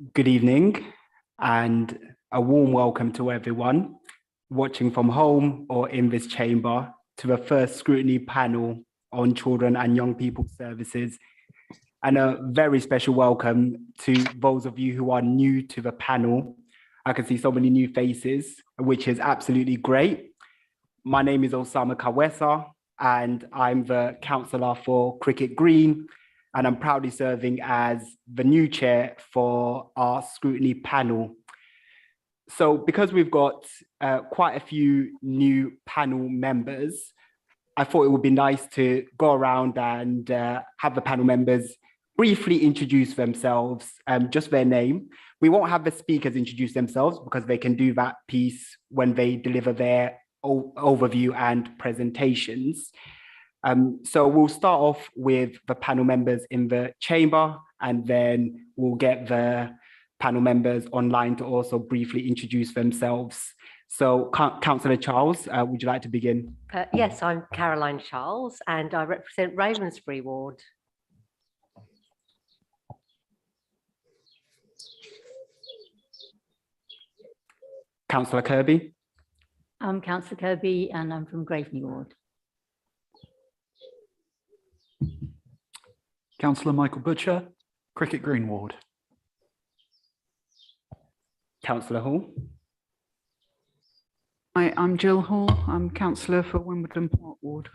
Good evening and a warm welcome to everyone watching from home or in this chamber to the first scrutiny panel on children and young people services, and a very special welcome to those of you who are new to the panel. I can see so many new faces, which is absolutely great. My name is Osama Kawesa and I'm the councillor for Cricket Green, and I'm proudly serving as the new chair for our scrutiny panel. So because we've got quite a few new panel members, I thought it would be nice to go around and have the panel members briefly introduce themselves, just their name. We won't have the speakers introduce themselves because they can do that piece when they deliver their overview and presentations. So we'll start off with the panel members in the chamber, and then we'll get the panel members online to also briefly introduce themselves. So Councillor Charles, would you like to begin? Yes, I'm Caroline Charles and I represent Ravensbury Ward. Councillor Kirby? I'm Councillor Kirby and I'm from Graveney Ward. Councillor Michael Butcher, Cricket Green Ward. Councillor Hall? Hi, I'm Jill Hall. I'm councillor for Wimbledon Park Ward.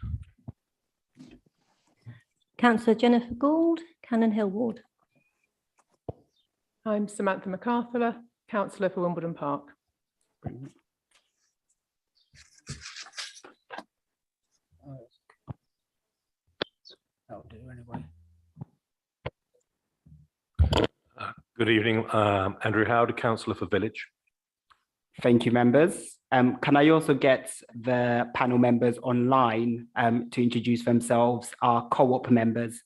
Councillor Jennifer Gould, Cannon Hill Ward. I'm Samantha MacArthur, councillor for Wimbledon Park. That'll do anyway. Good evening, Andrew Howard, councillor for Village. Thank you, members. Can I also get the panel members online to introduce themselves, our co-op members?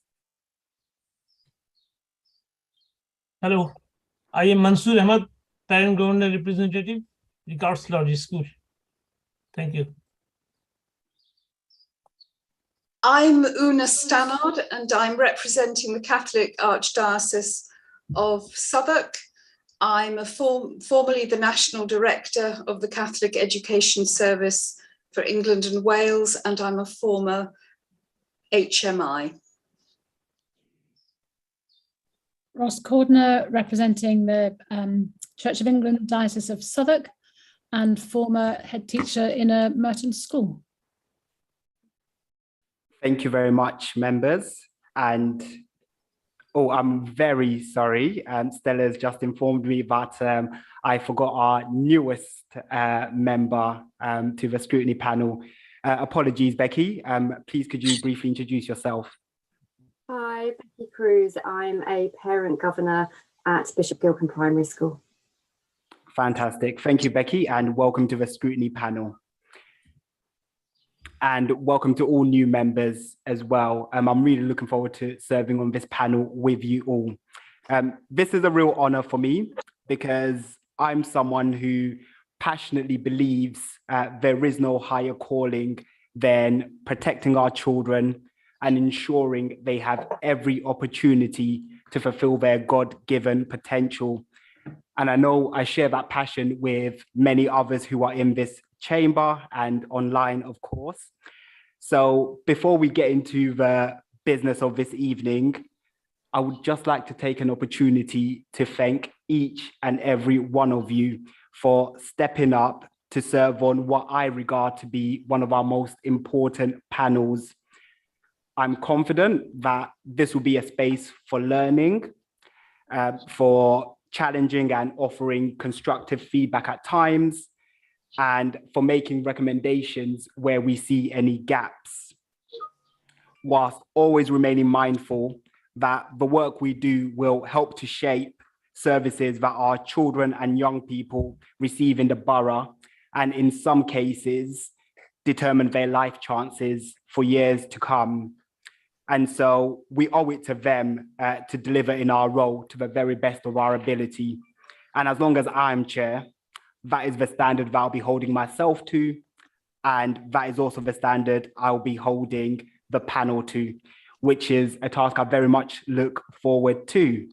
Hello, I am Mansoor Ahmed, parent governor representative, Regards Lodge School. Thank you. I'm Una Stannard and I'm representing the Catholic Archdiocese of Southwark. I'm formerly the National Director of the Catholic Education Service for England and Wales, and I'm a former HMI. Ross Cordner, representing the Church of England Diocese of Southwark and former head teacher in a Merton school. Thank you very much, members. And oh, I'm very sorry. Stella's just informed me that I forgot our newest member to the scrutiny panel. Apologies, Becky. Please, could you briefly introduce yourself? Hi, Becky Cruz. I'm a parent governor at Bishop Gilpin Primary School. Fantastic. Thank you, Becky, and welcome to the scrutiny panel. And welcome to all new members as well. I'm really looking forward to serving on this panel with you all. This is a real honor for me because I'm someone who passionately believes there is no higher calling than protecting our children and ensuring they have every opportunity to fulfill their God-given potential. And I know I share that passion with many others who are in this chamber and online, of course. So before we get into the business of this evening, I would just like to take an opportunity to thank each and every one of you for stepping up to serve on what I regard to be one of our most important panels. I'm confident that this will be a space for learning, for challenging and offering constructive feedback at times, and for making recommendations where we see any gaps, whilst always remaining mindful that the work we do will help to shape services that our children and young people receive in the borough, and in some cases, determine their life chances for years to come. And so we owe it to them to deliver in our role to the very best of our ability. And as long as I'm chair, that is the standard that I'll be holding myself to. And that is also the standard I'll be holding the panel to, which is a task I very much look forward to.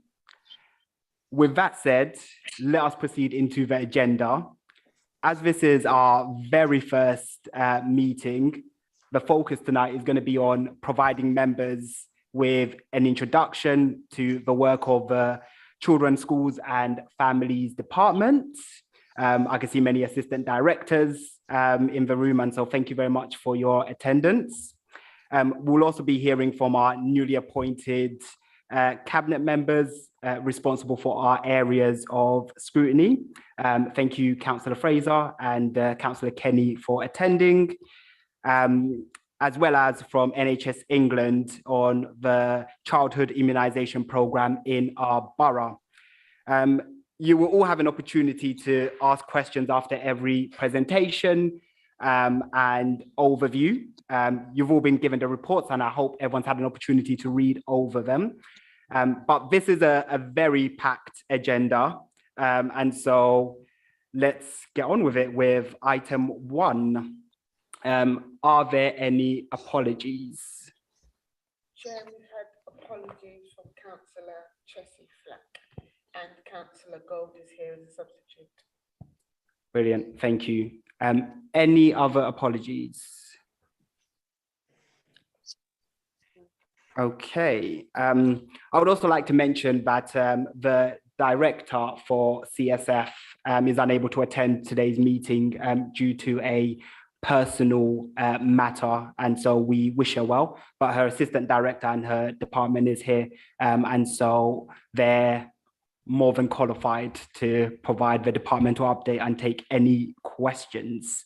With that said, let us proceed into the agenda. As this is our very first meeting, the focus tonight is going to be on providing members with an introduction to the work of the Children's Schools and Families Department. I can see many assistant directors in the room, and so thank you very much for your attendance. We'll also be hearing from our newly appointed cabinet members responsible for our areas of scrutiny. Thank you, Councillor Fraser and Councillor Kenny, for attending, as well as from NHS England on the childhood immunisation programme in our borough. You will all have an opportunity to ask questions after every presentation and overview. You've all been given the reports, and I hope everyone's had an opportunity to read over them. But this is a very packed agenda, and so let's get on with it with item 1. Are there any apologies? Chair, we've had apologies from Councillor Chessie Flack, and Councillor Gold is here as a substitute. Brilliant, thank you. Any other apologies? Okay, I would also like to mention that the director for CSF is unable to attend today's meeting due to a personal matter, and so we wish her well, but her assistant director and her department is here, and so they're more than qualified to provide the departmental update and take any questions.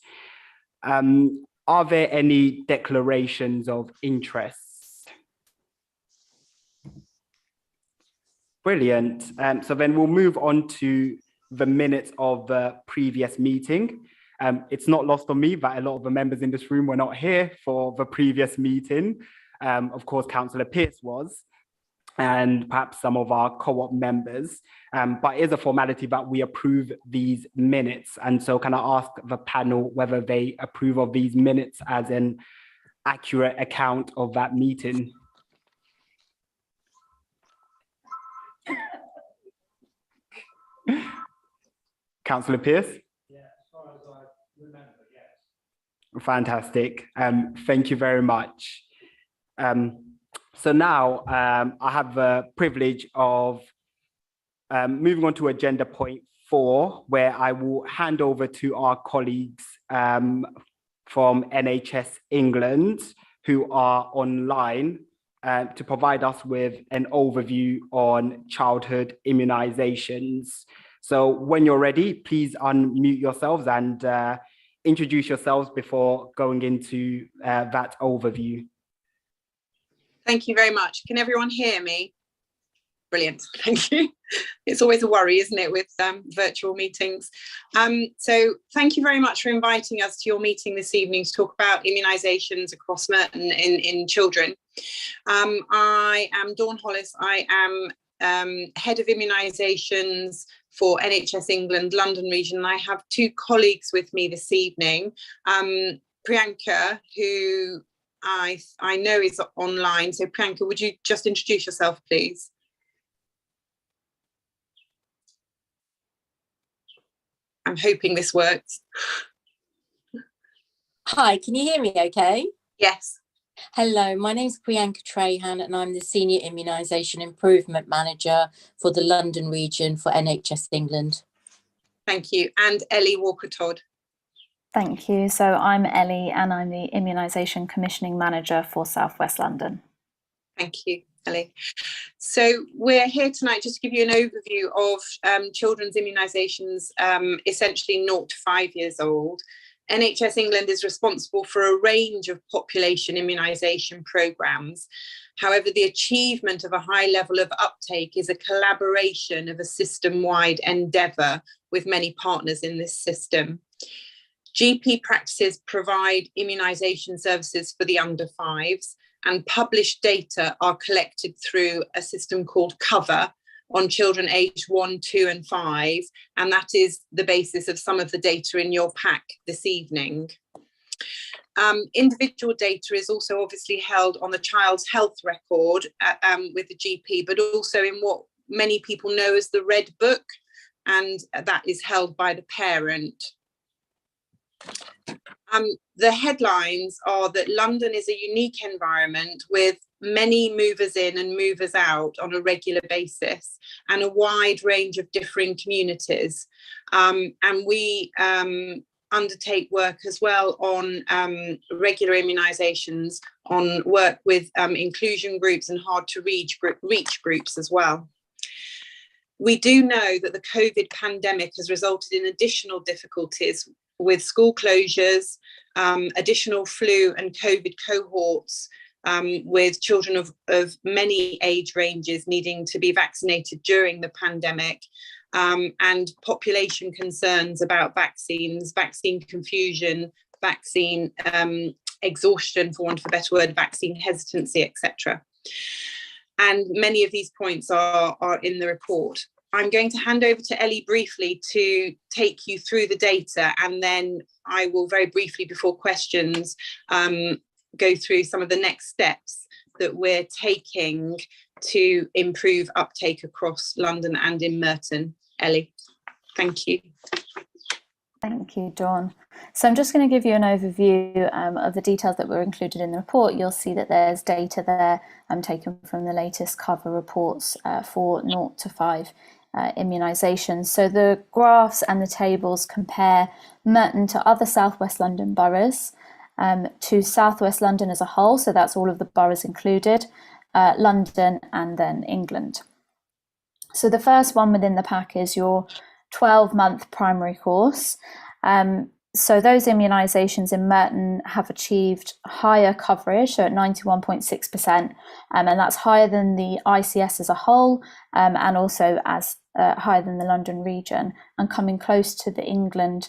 Are there any declarations of interest? Brilliant. So then we'll move on to the minutes of the previous meeting. It's not lost on me that a lot of the members in this room were not here for the previous meeting. Of course, Councillor Pearce was, and perhaps some of our co-op members, but it is a formality that we approve these minutes. And so can I ask the panel whether they approve of these minutes as an accurate account of that meeting? Councillor Pearce? Yeah, as far as I remember, yes. Fantastic. Thank you very much. So now I have the privilege of moving on to agenda point 4, where I will hand over to our colleagues from NHS England who are online to provide us with an overview on childhood immunizations. So when you're ready, please unmute yourselves and introduce yourselves before going into that overview. Thank you very much. Can everyone hear me? Brilliant, thank you. It's always a worry, isn't it, with virtual meetings. So thank you very much for inviting us to your meeting this evening to talk about immunisations across Merton in children. I am Dawn Hollis. I am Head of Immunisations for NHS England, London region. And I have 2 colleagues with me this evening. Priyanka, who I know is online. So Priyanka, would you just introduce yourself, please? I'm hoping this works. Hi, can you hear me okay? Yes. Hello, my name's Priyanka Trahan and I'm the Senior Immunisation Improvement Manager for the London region for NHS England. Thank you. And Ellie Walker-Todd. Thank you. So I'm Ellie and I'm the Immunisation Commissioning Manager for South West London. Thank you, Ellie. So we're here tonight just to give you an overview of children's immunisations, essentially 0 to 5 years old. NHS England is responsible for a range of population immunisation programmes. However, the achievement of a high level of uptake is a collaboration of a system-wide endeavour with many partners in this system. GP practices provide immunisation services for the under 5s, and published data are collected through a system called Cover on children aged 1, 2 and 5, and that is the basis of some of the data in your pack this evening. Individual data is also obviously held on the child's health record with the GP, but also in what many people know as the Red Book, and that is held by the parent. The headlines are that London is a unique environment with many movers in and movers out on a regular basis, and a wide range of differing communities. And we undertake work as well on regular immunisations, on work with inclusion groups and hard to reach groups as well. We do know that the COVID pandemic has resulted in additional difficulties with school closures, additional flu and COVID cohorts, with children of many age ranges needing to be vaccinated during the pandemic, and population concerns about vaccines, vaccine confusion, vaccine exhaustion, for want of a better word, vaccine hesitancy, etc. And many of these points are in the report. I'm going to hand over to Ellie briefly to take you through the data, and then I will very briefly, before questions, go through some of the next steps that we're taking to improve uptake across London and in Merton. Ellie, thank you. Thank you, Dawn. So I'm just going to give you an overview of the details that were included in the report. You'll see that there's data there taken from the latest cover reports for 0 to 5 immunisations. So the graphs and the tables compare Merton to other South West London boroughs, to South West London as a whole, so that's all of the boroughs included, London, and then England. So the first one within the pack is your 12-month primary course. So those immunisations in Merton have achieved higher coverage, so at 91.6%, and that's higher than the ICS as a whole, and also as higher than the London region, and coming close to the England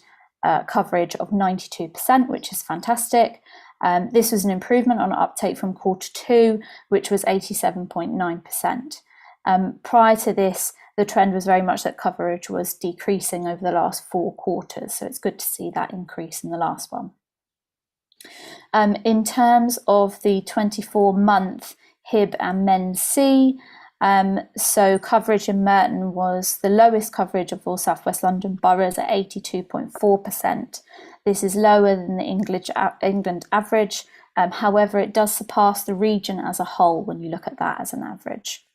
coverage of 92%, which is fantastic. This was an improvement on uptake from Q2, which was 87.9%. Prior to this, the trend was very much that coverage was decreasing over the last 4 quarters, so it's good to see that increase in the last one. In terms of the 24-month HIB and MEN-C, so coverage in Merton was the lowest coverage of all South West London boroughs at 82.4%. This is lower than the England average. However, it does surpass the region as a whole when you look at that as an average.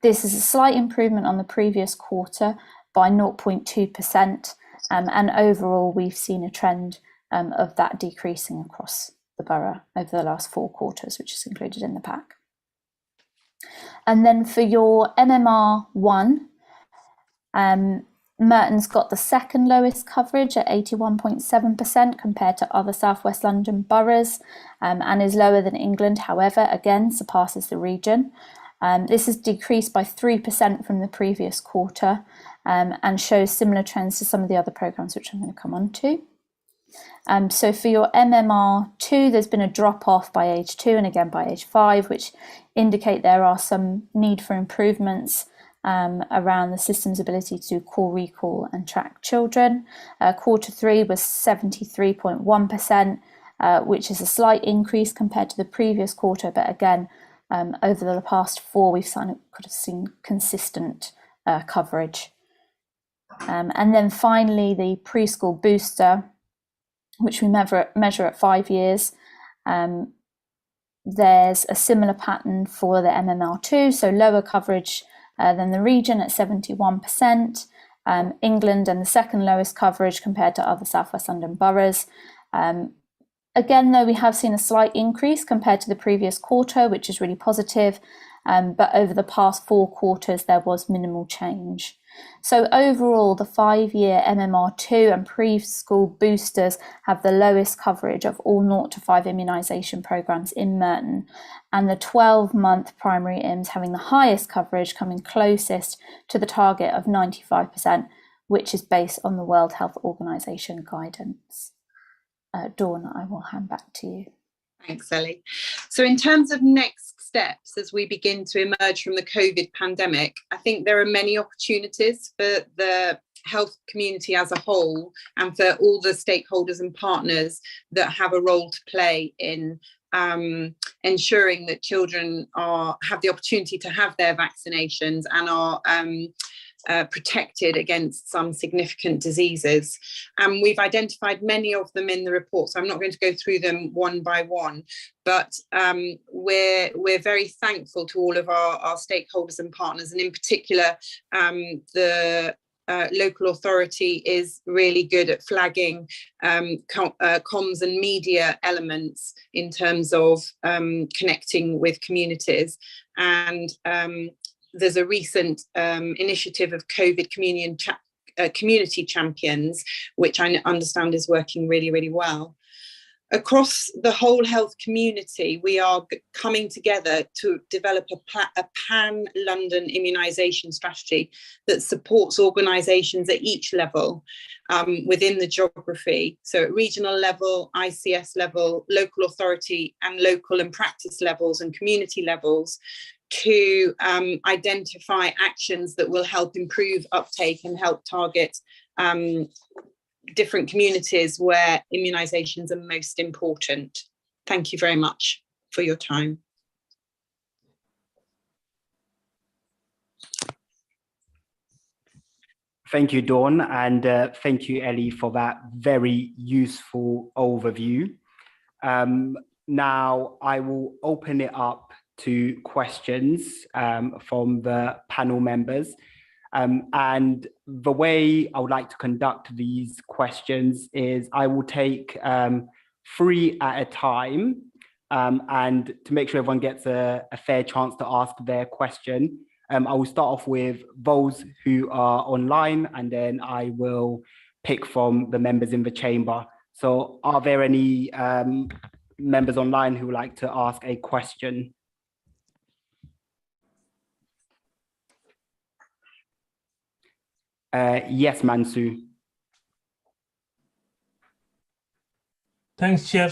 This is a slight improvement on the previous quarter by 0.2%, and overall we've seen a trend of that decreasing across the borough over the last 4 quarters, which is included in the pack. And then for your MMR1, Merton's got the second lowest coverage at 81.7% compared to other South West London boroughs, and is lower than England, however, again surpasses the region. This has decreased by 3% from the previous quarter, and shows similar trends to some of the other programmes which I'm going to come on to. So for your MMR2, there's been a drop off by age 2 and again by age 5, which indicate there are some need for improvements around the system's ability to do call recall and track children. Q3 was 73.1%, which is a slight increase compared to the previous quarter, but again, over the past 4 we've seen consistent coverage. And then finally, the Preschool Booster, which we measure at 5 years. There's a similar pattern for the MMR2, so lower coverage than the region at 71%. England and the second lowest coverage compared to other South West London boroughs. Again, though, we have seen a slight increase compared to the previous quarter, which is really positive, but over the past 4 quarters there was minimal change. So overall, the 5-year MMR2 and preschool boosters have the lowest coverage of all 0 to 5 immunisation programmes in Merton, and the 12-month primary IMS having the highest coverage, coming closest to the target of 95%, which is based on the World Health Organization guidance. Dawn, I will hand back to you. Thanks, Ellie. So in terms of next steps as we begin to emerge from the COVID pandemic, I think there are many opportunities for the health community as a whole and for all the stakeholders and partners that have a role to play in ensuring that children have the opportunity to have their vaccinations and are protected against some significant diseases. And we've identified many of them in the report, so I'm not going to go through them one by one, but we're very thankful to all of our stakeholders and partners, and in particular the local authority is really good at flagging comms and media elements in terms of connecting with communities. And there's a recent initiative of COVID community champions, which I understand is working really, really well. Across the whole health community, we are coming together to develop a pan-London immunisation strategy that supports organisations at each level within the geography. So at regional level, ICS level, local authority and local and practice levels and community levels, to identify actions that will help improve uptake and help target different communities where immunisations are most important. Thank you very much for your time. Thank you, Dawn, and thank you, Ellie, for that very useful overview. Now I will open it up to questions from the panel members. And the way I would like to conduct these questions is I will take 3 at a time, and to make sure everyone gets a fair chance to ask their question. I will start off with those who are online, and then I will pick from the members in the chamber. So are there any members online who would like to ask a question? Yes, Mansu. Thanks, Chair.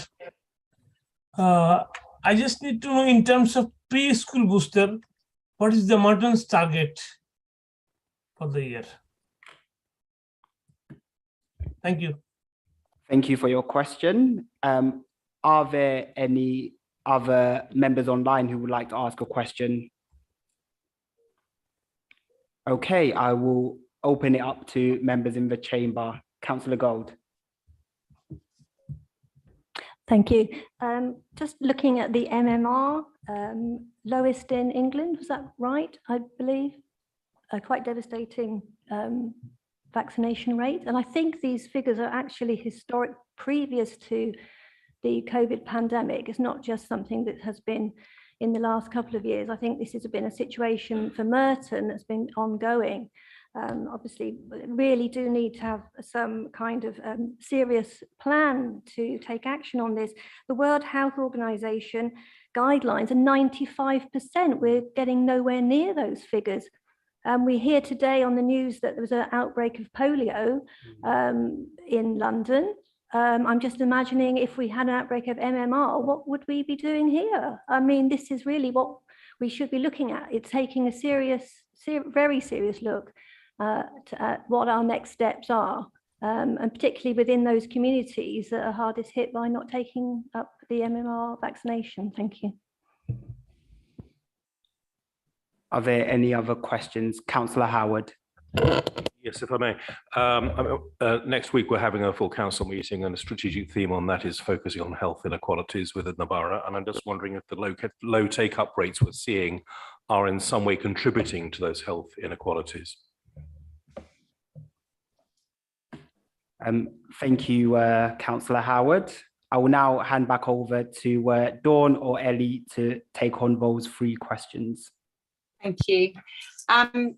I just need to know, in terms of preschool booster, what is the Merton's target for the year? Thank you. Thank you for your question. Are there any other members online who would like to ask a question? Okay, I will open it up to members in the chamber. Councillor Gold. Thank you. Just looking at the MMR, lowest in England, was that right? I believe a quite devastating vaccination rate. And I think these figures are actually historic, previous to the COVID pandemic. It's not just something that has been in the last couple of years. I think this has been a situation for Merton that's been ongoing. Obviously, really do need to have some kind of serious plan to take action on this. The World Health Organization guidelines are 95%. We're getting nowhere near those figures. We hear today on the news that there was an outbreak of polio in London. I'm just imagining if we had an outbreak of MMR, what would we be doing here? I mean, this is really what we should be looking at. It's taking a serious, very serious look at what our next steps are, and particularly within those communities that are hardest hit by not taking up the MMR vaccination. Thank you. Are there any other questions? Councillor Howard. Yes, if I may. Next week, we're having a full council meeting, and a strategic theme on that is focusing on health inequalities within the borough. And I'm just wondering if the low take-up rates we're seeing are in some way contributing to those health inequalities. Thank you, Councillor Howard. I will now hand back over to Dawn or Ellie to take on those 3 questions. Thank you.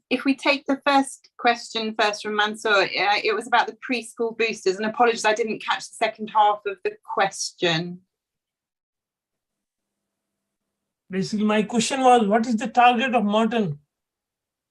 If we take the first question first from Mansour, it was about the preschool boosters, and apologies, I didn't catch the second half of the question. Basically, my question was, what is the target of Merton?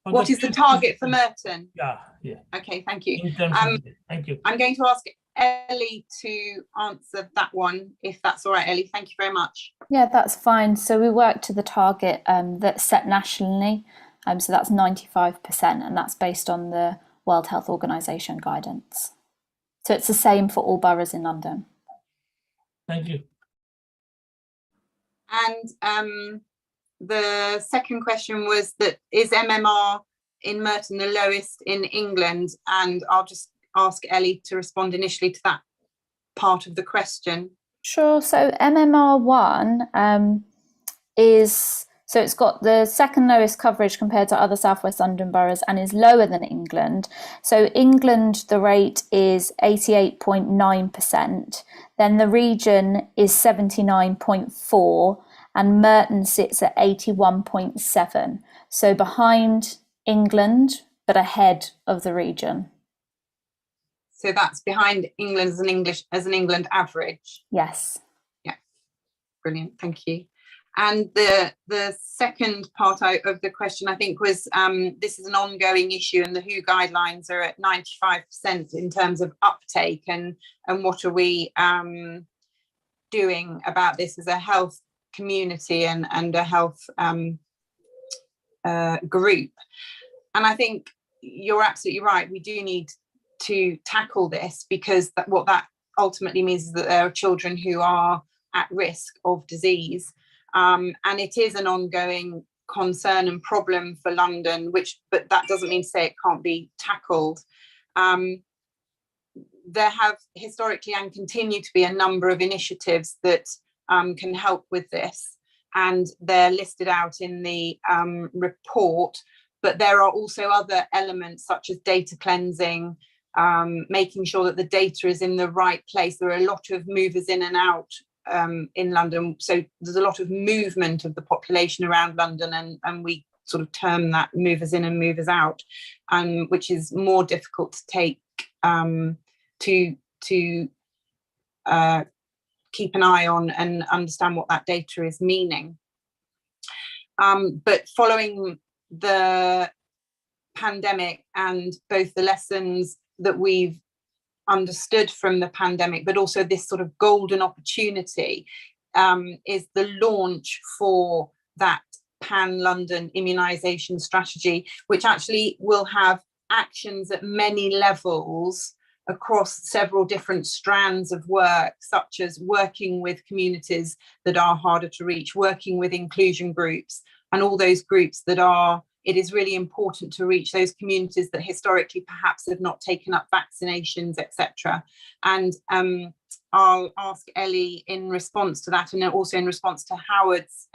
What is the target for Merton? Yeah, yeah. Okay, thank you. Thank you. I'm going to ask Ellie to answer that one, if that's all right, Ellie. Thank you very much. Yeah, that's fine. So we work to the target that's set nationally. So that's 95%, and that's based on the World Health Organization guidance. So it's the same for all boroughs in London. Thank you. And the second question was that is MMR in Merton the lowest in England? And I'll just ask Ellie to respond initially to that part of the question. Sure. So MMR1 so it's got the second lowest coverage compared to other South West London boroughs and is lower than England. So England, the rate is 88.9%. Then the region is 79.4%, and Merton sits at 81.7%. So behind England, but ahead of the region. So that's behind England as an England average. Yes. Yeah. Brilliant. Thank you. And the second part of the question, I think, was this is an ongoing issue, and the WHO guidelines are at 95% in terms of uptake, and what are we doing about this as a health community and a health group. And I think you're absolutely right. We do need to tackle this, because what that ultimately means is that there are children who are at risk of disease. And it is an ongoing concern and problem for London, but that doesn't mean to say it can't be tackled. There have historically and continue to be a number of initiatives that can help with this, and they're listed out in the report. But there are also other elements such as data cleansing, making sure that the data is in the right place. There are a lot of movers in and out in London, so there's a lot of movement of the population around London, and we sort of term that movers in and movers out, which is more difficult to take to keep an eye on and understand what that data is meaning. But following the pandemic and both the lessons that we've understood from the pandemic, but also this sort of golden opportunity, is the launch for that pan-London immunisation strategy, which actually will have actions at many levels across several different strands of work, such as working with communities that are harder to reach, working with inclusion groups, and all those groups it is really important to reach those communities that historically perhaps have not taken up vaccinations, etc. And I'll ask Ellie in response to that, and also in response to Howard's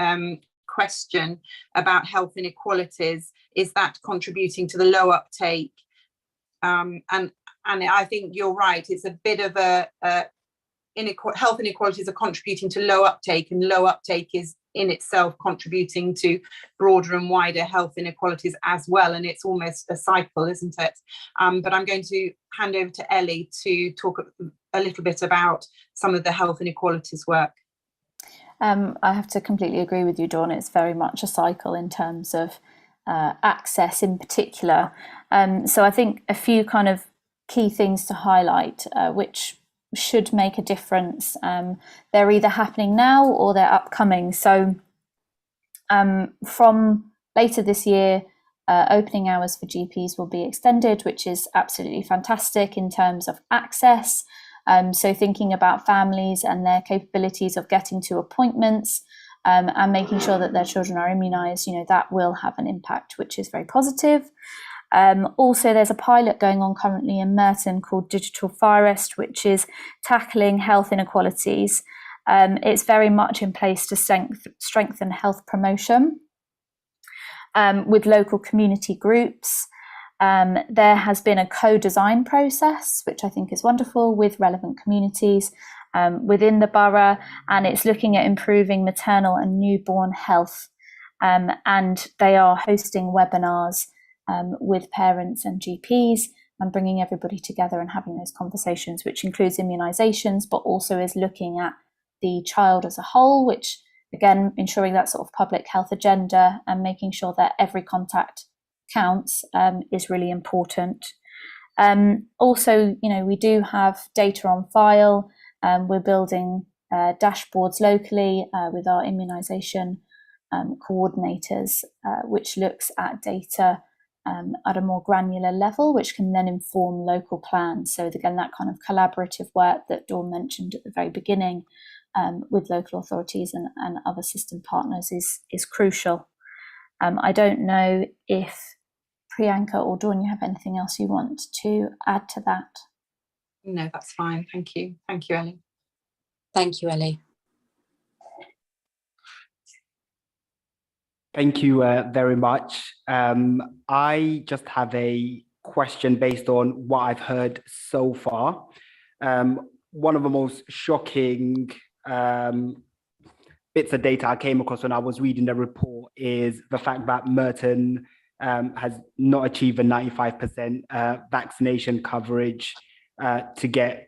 question about health inequalities, is that contributing to the low uptake? And I think you're right, it's a bit of health inequalities are contributing to low uptake, and low uptake is in itself contributing to broader and wider health inequalities as well, and it's almost a cycle, isn't it? But I'm going to hand over to Ellie to talk a little bit about some of the health inequalities work. I have to completely agree with you, Dawn. It's very much a cycle in terms of access in particular. So I think a few kind of key things to highlight, which should make a difference. They're either happening now or they're upcoming. So from later this year, opening hours for GPs will be extended, which is absolutely fantastic in terms of access. So thinking about families and their capabilities of getting to appointments and making sure that their children are immunised, that will have an impact, which is very positive. Also, there's a pilot going on currently in Merton called Digital Forest, which is tackling health inequalities. It's very much in place to strengthen health promotion with local community groups. There has been a co-design process, which I think is wonderful, with relevant communities within the borough, and it's looking at improving maternal and newborn health. And they are hosting webinars with parents and GPs and bringing everybody together and having those conversations, which includes immunizations, but also is looking at the child as a whole, which again, ensuring that sort of public health agenda and making sure that every contact counts is really important. Also, we do have data on file. We're building dashboards locally with our immunisation coordinators, which looks at data at a more granular level, which can then inform local plans. So again, that kind of collaborative work that Dawn mentioned at the very beginning with local authorities and other system partners is crucial. I don't know if Priyanka or Dawn, you have anything else you want to add to that? No, that's fine. Thank you. Thank you, Ellie. Thank you, Ellie. Thank you very much. I just have a question based on what I've heard so far. One of the most shocking bits of data I came across when I was reading the report is the fact that Merton has not achieved a 95% vaccination coverage to get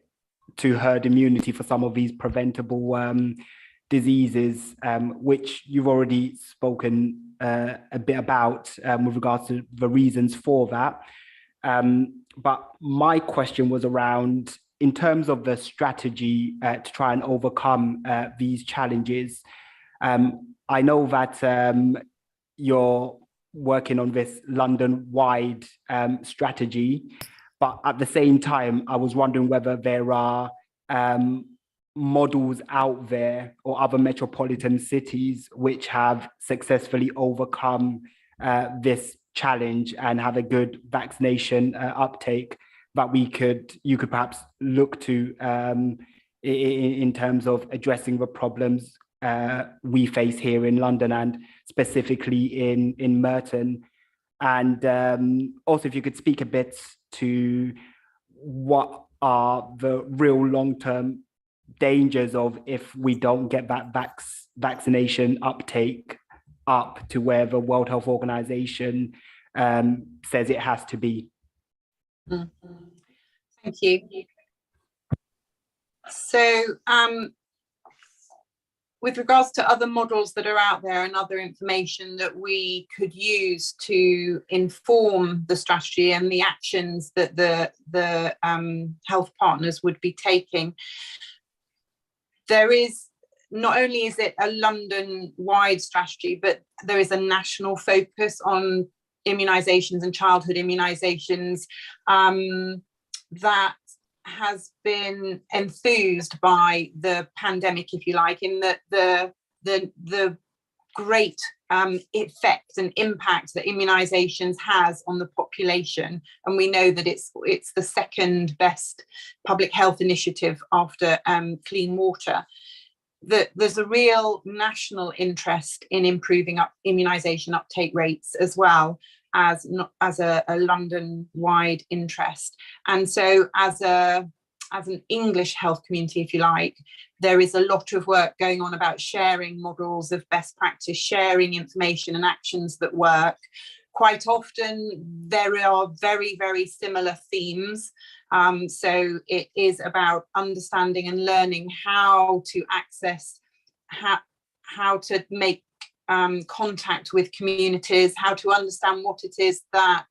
to herd immunity for some of these preventable diseases, which you've already spoken a bit about with regards to the reasons for that. But my question was around, in terms of the strategy to try and overcome these challenges. I know that you're working on this London-wide strategy, but at the same time, I was wondering whether there are models out there or other metropolitan cities which have successfully overcome this challenge and have a good vaccination uptake that you could perhaps look to in terms of addressing the problems we face here in London and specifically in Merton. And also, if you could speak a bit to what are the real long-term dangers of if we don't get that vaccination uptake up to where the World Health Organization says it has to be. Thank you. So with regards to other models that are out there and other information that we could use to inform the strategy and the actions that the health partners would be taking, there is, not only is it a London-wide strategy, but there is a national focus on immunizations and childhood immunizations that has been enthused by the pandemic, if you like, in that the great effect and impact that immunizations has on the population. And we know that it's the second best public health initiative after clean water. That there's a real national interest in improving immunisation uptake rates as well as a London-wide interest. And so as an English health community, if you like, there is a lot of work going on about sharing models of best practice, sharing information and actions that work. Quite often there are very, very similar themes. So it is about understanding and learning how to access, how to make contact with communities, how to understand what it is that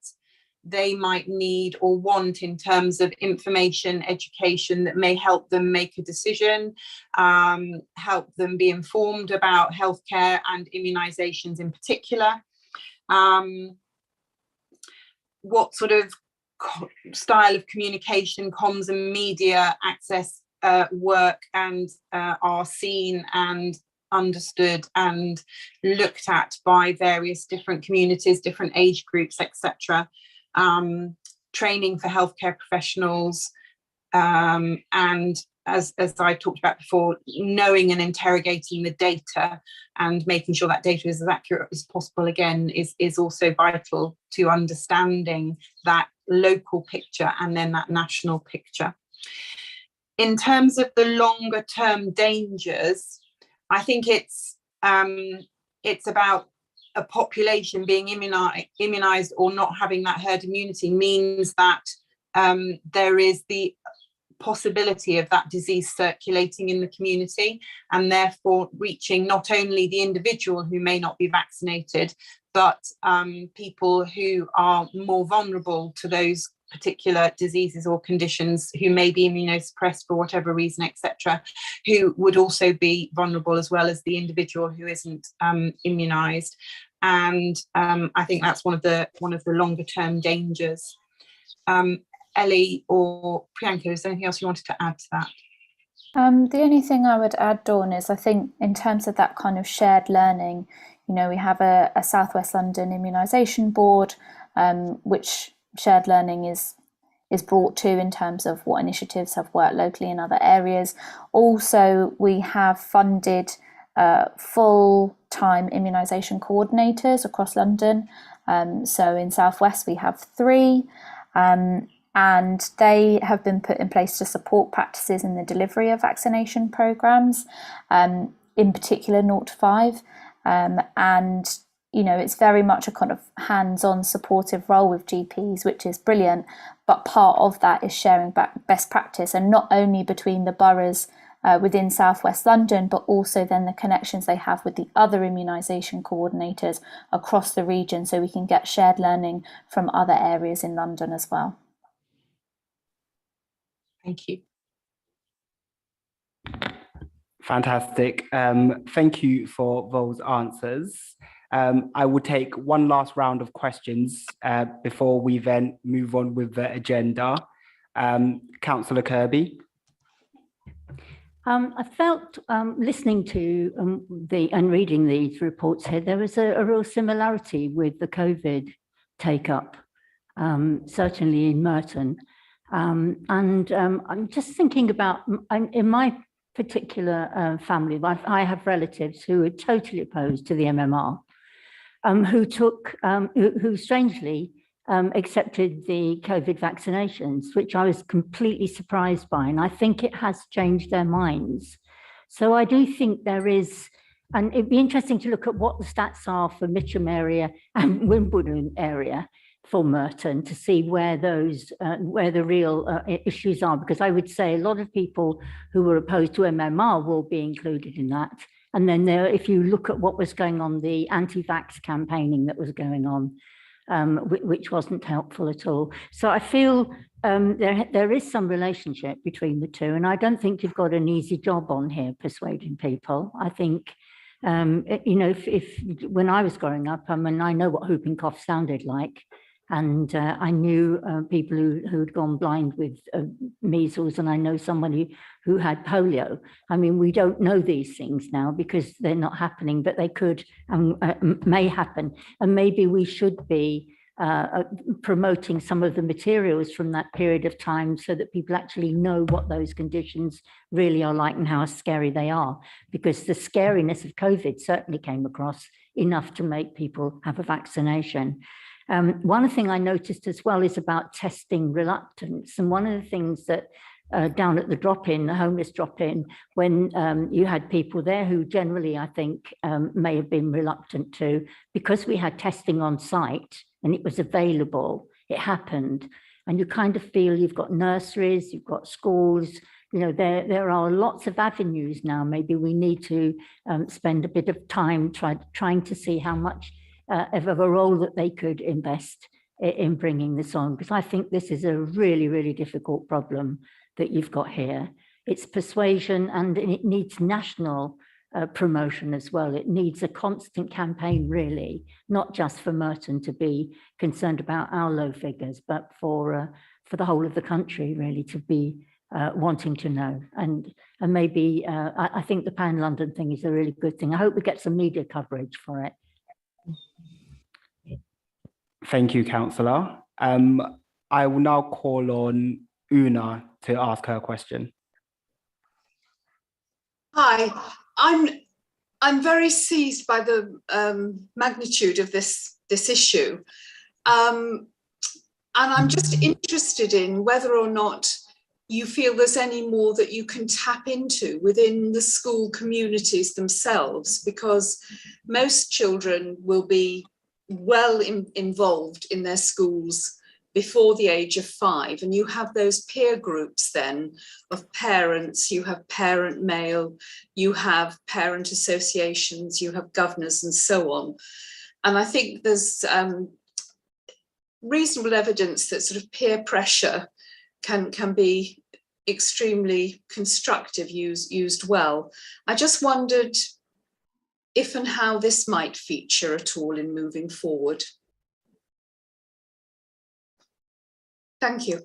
they might need or want in terms of information, education that may help them make a decision, help them be informed about healthcare and immunizations in particular. What sort of style of communication, comms and media access work and are seen and understood and looked at by various different communities, different age groups, etc. Training for healthcare professionals, and as I talked about before, knowing and interrogating the data and making sure that data is as accurate as possible, again, is also vital to understanding that local picture and then that national picture. In terms of the longer term dangers, I think it's about a population being immunized or not having that herd immunity means that there is the possibility of that disease circulating in the community and therefore reaching not only the individual who may not be vaccinated, but people who are more vulnerable to those particular diseases or conditions, who may be immunosuppressed for whatever reason, etc., who would also be vulnerable, as well as the individual who isn't immunized. And I think that's one of the longer term dangers. Ellie or Priyanka, is there anything else you wanted to add to that? The only thing I would add, Dawn, is I think in terms of that kind of shared learning, you know, we have a South West London Immunisation Board, which shared learning is brought to in terms of what initiatives have worked locally in other areas. Also, we have funded full-time immunisation coordinators across London. So in South West, we have 3. And they have been put in place to support practices in the delivery of vaccination programmes, in particular 0 to 5. And, you know, it's very much a kind of hands-on supportive role with GPs, which is brilliant. But part of that is sharing best practice, and not only between the boroughs within South West London, but also then the connections they have with the other immunisation coordinators across the region, so we can get shared learning from other areas in London as well. Thank you. Fantastic. Thank you for those answers. I will take one last round of questions before we then move on with the agenda. Councillor Kirby. I felt listening to and reading these reports here, there was a real similarity with the COVID take-up, certainly in Merton. I'm just thinking about, in my particular family, I have relatives who are totally opposed to the MMR, who strangely accepted the COVID vaccinations, which I was completely surprised by, and I think it has changed their minds. So I do think there is, and it'd be interesting to look at what the stats are for Mitcham area and Wimbledon area for Merton to see where those where the real issues are, because I would say a lot of people who were opposed to MMR will be included in that. And then if you look at what was going on, the anti-vax campaigning that was going on, which wasn't helpful at all. So I feel there is some relationship between the two, and I don't think you've got an easy job on here persuading people. I think, you know, if when I was growing up, I mean, I know what whooping cough sounded like. And I knew people who had gone blind with measles, and I know somebody who had polio. I mean, we don't know these things now because they're not happening, but they could and may happen. And maybe we should be promoting some of the materials from that period of time so that people actually know what those conditions really are like and how scary they are. Because the scariness of COVID certainly came across enough to make people have a vaccination. One thing I noticed as well is about testing reluctance. And one of the things that down at the drop-in, the homeless drop-in, when you had people there who generally, I think, may have been reluctant to, because we had testing on site and it was available, it happened. And you kind of feel you've got nurseries, you've got schools, you know, there are lots of avenues now. Maybe we need to spend a bit of time trying to see how much of a role that they could invest in bringing this on, because I think this is a really, really difficult problem that you've got here. It's persuasion, and it needs national promotion as well. It needs a constant campaign, really, not just for Merton to be concerned about our low figures, but for the whole of the country, really, to be wanting to know. And maybe I think the Pan London thing is a really good thing. I hope we get some media coverage for it. Thank you, Councillor. I will now call on Una to ask her question. Hi, I'm very seized by the magnitude of this issue, and I'm just interested in whether or not you feel there's any more that you can tap into within the school communities themselves, because most children will be well involved in their schools before the age of 5, and you have those peer groups then of parents, you have parent mail, you have parent associations, you have governors and so on. And I think there's reasonable evidence that sort of peer pressure can be extremely constructive used well. I just wondered if and how this might feature at all in moving forward. Thank you.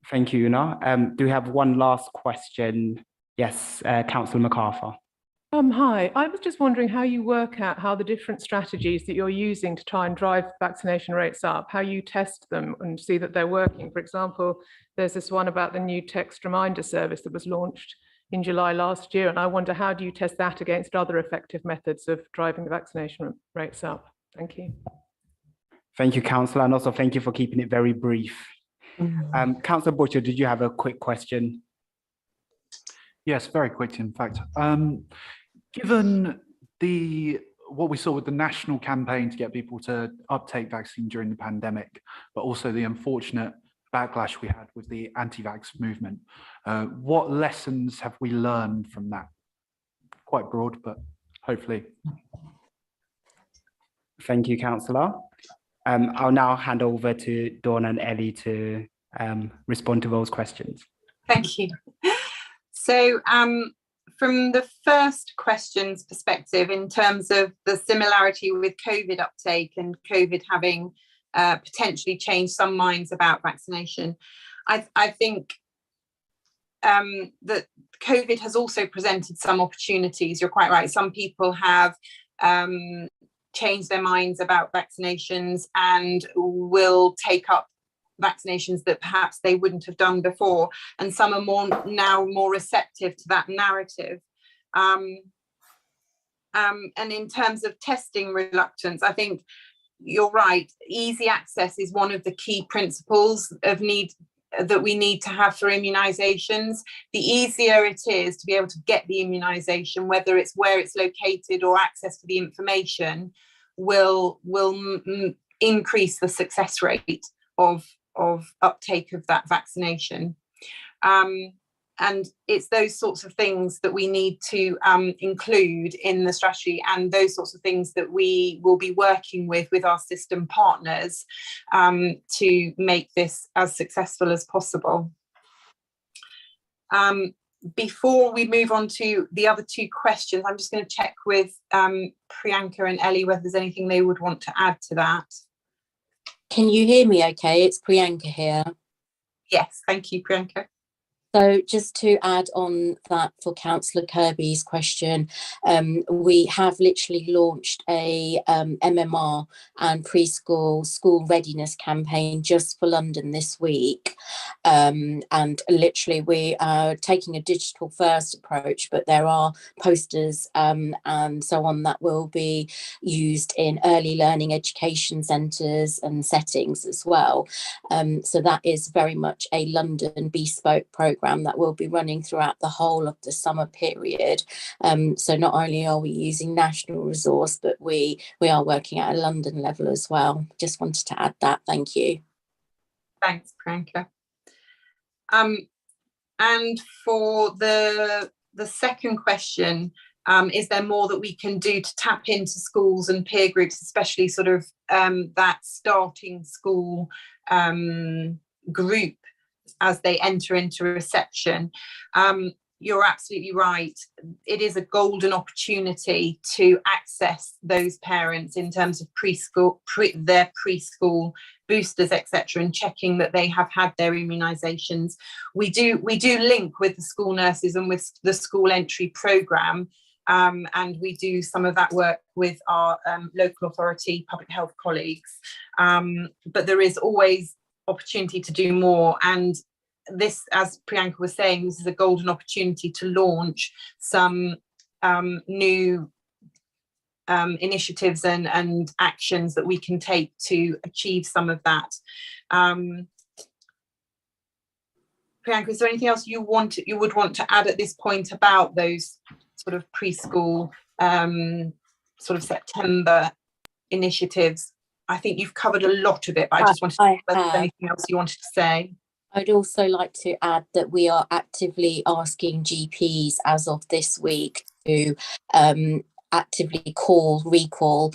Thank you, Una. Do we have one last question? Yes, Councillor MacArthur. Hi, I was just wondering how you work out how the different strategies that you're using to try and drive vaccination rates up, how you test them and see that they're working. For example, there's this one about the new text reminder service that was launched in July last year. And I wonder, how do you test that against other effective methods of driving the vaccination rates up? Thank you. Thank you, Councillor, and also thank you for keeping it very brief. Councillor Butcher, did you have a quick question? Yes, very quick, in fact. Given what we saw with the national campaign to get people to uptake vaccine during the pandemic, but also the unfortunate backlash we had with the anti-vax movement, what lessons have we learned from that? Quite broad, but hopefully. Thank you, Councillor. I'll now hand over to Dawn and Ellie to respond to those questions. Thank you. So from the first question's perspective, in terms of the similarity with COVID uptake and COVID having potentially changed some minds about vaccination, I think that COVID has also presented some opportunities. You're quite right. Some people have changed their minds about vaccinations and will take up vaccinations that perhaps they wouldn't have done before, and some are now more receptive to that narrative. And in terms of testing reluctance, I think you're right. Easy access is one of the key principles of need that we need to have for immunizations. The easier it is to be able to get the immunization, whether it's where it's located or access to the information, will increase the success rate of uptake of that vaccination. And it's those sorts of things that we need to include in the strategy, and those sorts of things that we will be working with our system partners to make this as successful as possible. Before we move on to the other two questions, I'm just going to check with Priyanka and Ellie whether there's anything they would want to add to that. Can you hear me okay? It's Priyanka here. Yes, thank you, Priyanka. So just to add on that for Councillor Kirby's question, we have literally launched a MMR and preschool school readiness campaign just for London this week. And literally we are taking a digital first approach, but there are posters and so on that will be used in early learning education centres and settings as well. So that is very much a London bespoke programme that will be running throughout the whole of the summer period. So not only are we using national resource, but we are working at a London level as well. Just wanted to add that. Thank you. Thanks, Priyanka. And for the second question, is there more that we can do to tap into schools and peer groups, especially sort of that starting school group as they enter into reception? You're absolutely right. It is a golden opportunity to access those parents in terms of preschool, their preschool boosters, etc., and checking that they have had their immunizations. We do link with the school nurses and with the school entry programme, and we do some of that work with our local authority public health colleagues. But there is always opportunity to do more, and this, as Priyanka was saying, this is a golden opportunity to launch some new initiatives and actions that we can take to achieve some of that. Priyanka, is there anything else you would want to add at this point about those sort of preschool sort of September initiatives? I think you've covered a lot of it, but I just wanted to know whether there's anything else you wanted to say. I'd also like to add that we are actively asking GPs as of this week to actively recall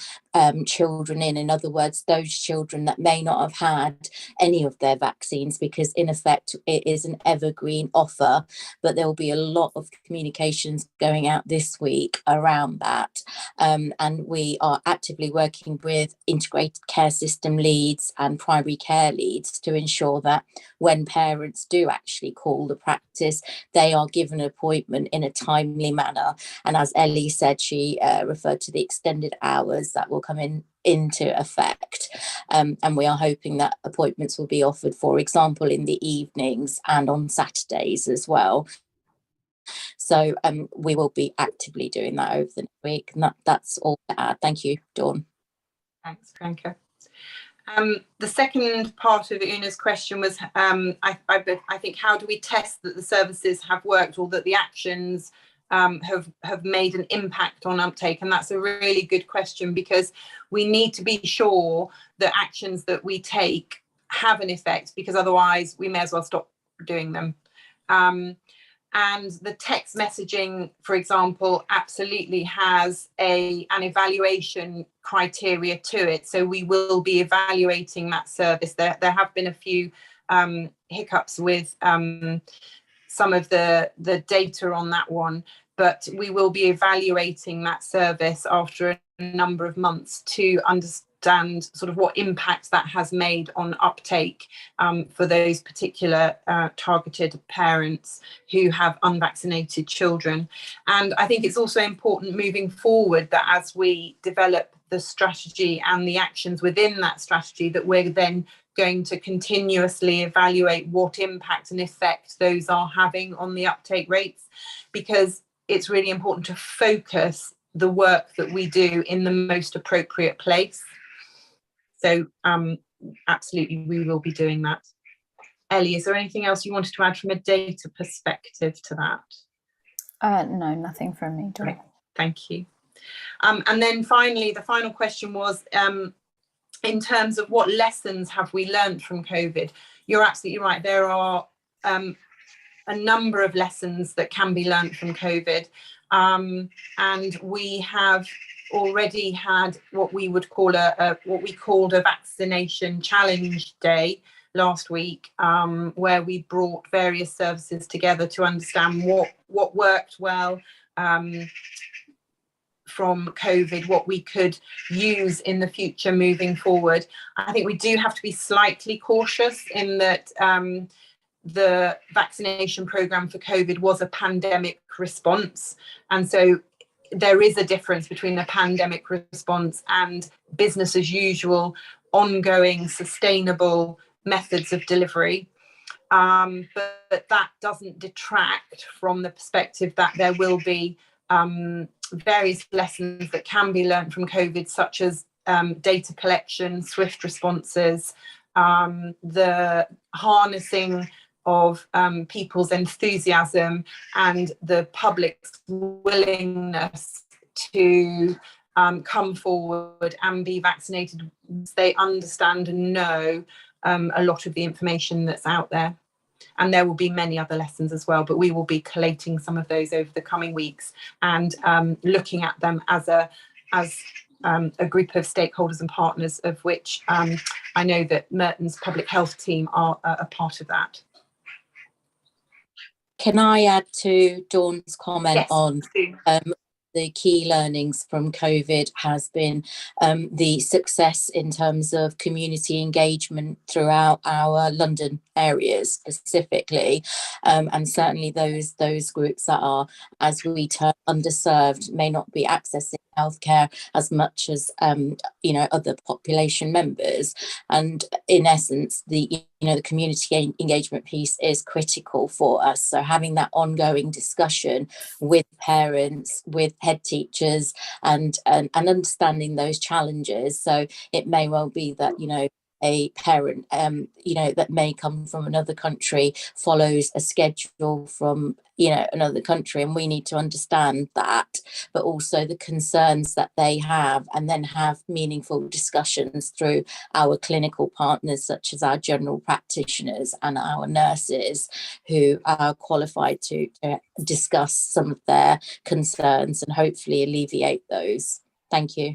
children in other words, those children that may not have had any of their vaccines, because in effect it is an evergreen offer, but there will be a lot of communications going out this week around that. And we are actively working with integrated care system leads and primary care leads to ensure that when parents do actually call the practice, they are given an appointment in a timely manner. And as Ellie said, she referred to the extended hours that will come into effect. And we are hoping that appointments will be offered, for example, in the evenings and on Saturdays as well. So we will be actively doing that over the next week. And that's all to add. Thank you, Dawn. Thanks, Priyanka. The second part of Una's question was, I think, how do we test that the services have worked or that the actions have made an impact on uptake? And that's a really good question, because we need to be sure that actions that we take have an effect, because otherwise we may as well stop doing them. And the text messaging, for example, absolutely has an evaluation criteria to it. So we will be evaluating that service. There have been a few hiccups with some of the data on that one, but we will be evaluating that service after a number of months to understand sort of what impact that has made on uptake for those particular targeted parents who have unvaccinated children. And I think it's also important moving forward that as we develop the strategy and the actions within that strategy, that we're then going to continuously evaluate what impact and effect those are having on the uptake rates, because it's really important to focus the work that we do in the most appropriate place. So absolutely, we will be doing that. Ellie, is there anything else you wanted to add from a data perspective to that? No, nothing from me, Dawn. Right. Thank you. And then finally, the final question was, in terms of what lessons have we learned from COVID? You're absolutely right. There are a number of lessons that can be learned from COVID. And we have already had what we would call what we called a vaccination challenge day last week, where we brought various services together to understand what worked well from COVID, what we could use in the future moving forward. I think we do have to be slightly cautious in that the vaccination programme for COVID was a pandemic response. And so there is a difference between the pandemic response and business as usual, ongoing, sustainable methods of delivery. But that doesn't detract from the perspective that there will be various lessons that can be learned from COVID, such as data collection, swift responses, the harnessing of people's enthusiasm and the public's willingness to come forward and be vaccinated. They understand and know a lot of the information that's out there. And there will be many other lessons as well, but we will be collating some of those over the coming weeks and looking at them as a group of stakeholders and partners, of which I know that Merton's public health team are a part of that. Can I add to Dawn's comment? Yes, on the key learnings from COVID has been the success in terms of community engagement throughout our London areas specifically, and certainly those groups that are, as we term, underserved, may not be accessing healthcare as much as other population members. And in essence, the community engagement piece is critical for us. So having that ongoing discussion with parents, with head teachers, and understanding those challenges. So it may well be that a parent that may come from another country follows a schedule from another country, and we need to understand that, but also the concerns that they have, and then have meaningful discussions through our clinical partners, such as our general practitioners and our nurses, who are qualified to discuss some of their concerns and hopefully alleviate those. Thank you.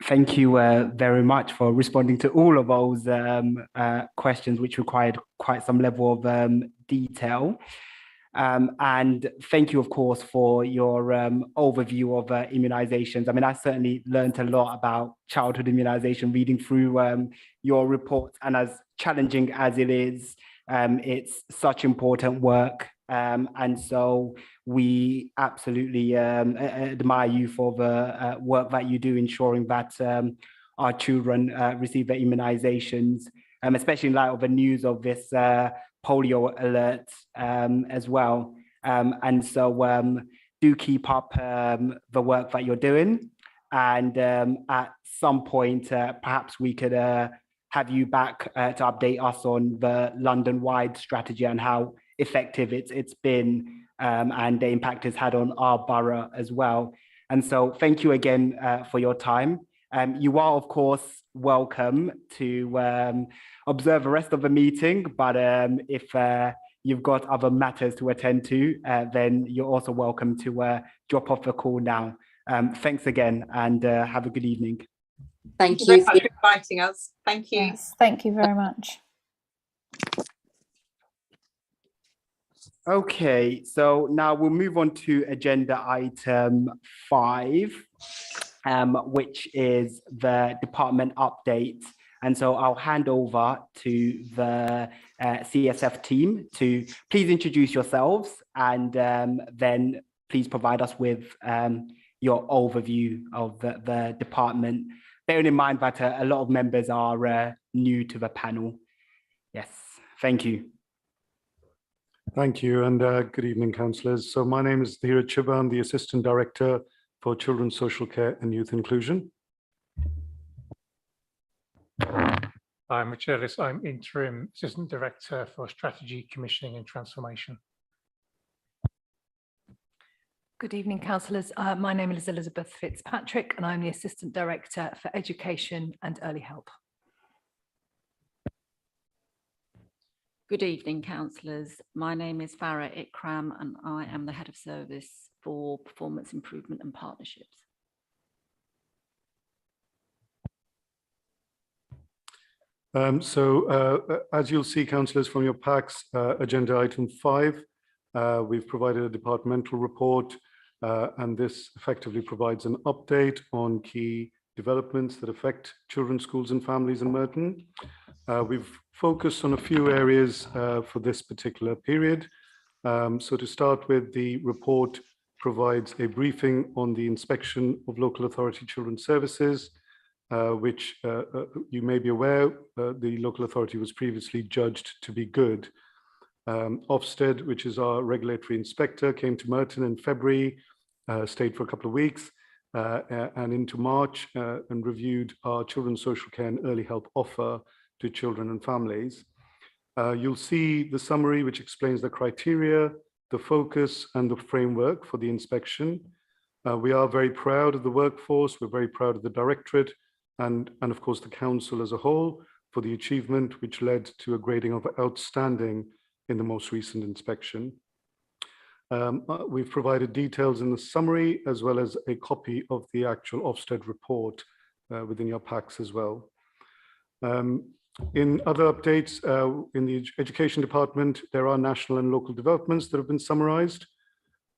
Thank you very much for responding to all of those questions, which required quite some level of detail. And thank you, of course, for your overview of immunizations. I mean, I certainly learned a lot about childhood immunization reading through your report, and as challenging as it is, it's such important work. And so we absolutely admire you for the work that you do, ensuring that our children receive their immunizations, especially in light of the news of this polio alert as well. And so do keep up the work that you're doing. And at some point, perhaps we could have you back to update us on the London-wide strategy and how effective it's been and the impact it's had on our borough as well. And so thank you again for your time. You are, of course, welcome to observe the rest of the meeting, but if you've got other matters to attend to, then you're also welcome to drop off the call now. Thanks again, and have a good evening. Thank you very much for inviting us. Thank you. Yes, thank you very much. Okay, so now we'll move on to agenda item 5, which is the department update. And so I'll hand over to the CSF team to please introduce yourselves, and then please provide us with your overview of the department, bearing in mind that a lot of members are new to the panel. Yes, thank you. Thank you, and good evening, councillors. So my name is Dhiraj Chiba. I'm the Assistant Director for Children's Social Care and Youth Inclusion. I'm Richard Ellis. I'm Interim Assistant Director for Strategy, Commissioning and Transformation. Good evening, councillors. My name is Elizabeth Fitzpatrick, and I'm the Assistant Director for Education and Early Help. Good evening, councillors. My name is Farah Ikram, and I am the Head of Service for Performance Improvement and Partnerships. As you'll see, councillors, from your packs, agenda item 5, we've provided a departmental report, and this effectively provides an update on key developments that affect children, schools and families in Merton. We've focused on a few areas for this particular period. So to start with, the report provides a briefing on the inspection of local authority children's services, which you may be aware, the local authority was previously judged to be good. Ofsted, which is our regulatory inspector, came to Merton in February, stayed for a couple of weeks, and into March, and reviewed our children's social care and early help offer to children and families. You'll see the summary, which explains the criteria, the focus and the framework for the inspection. We are very proud of the workforce. We're very proud of the directorate and of course the council as a whole for the achievement which led to a grading of outstanding in the most recent inspection. We've provided details in the summary as well as a copy of the actual Ofsted report within your packs as well. In other updates, in the education department, there are national and local developments that have been summarized.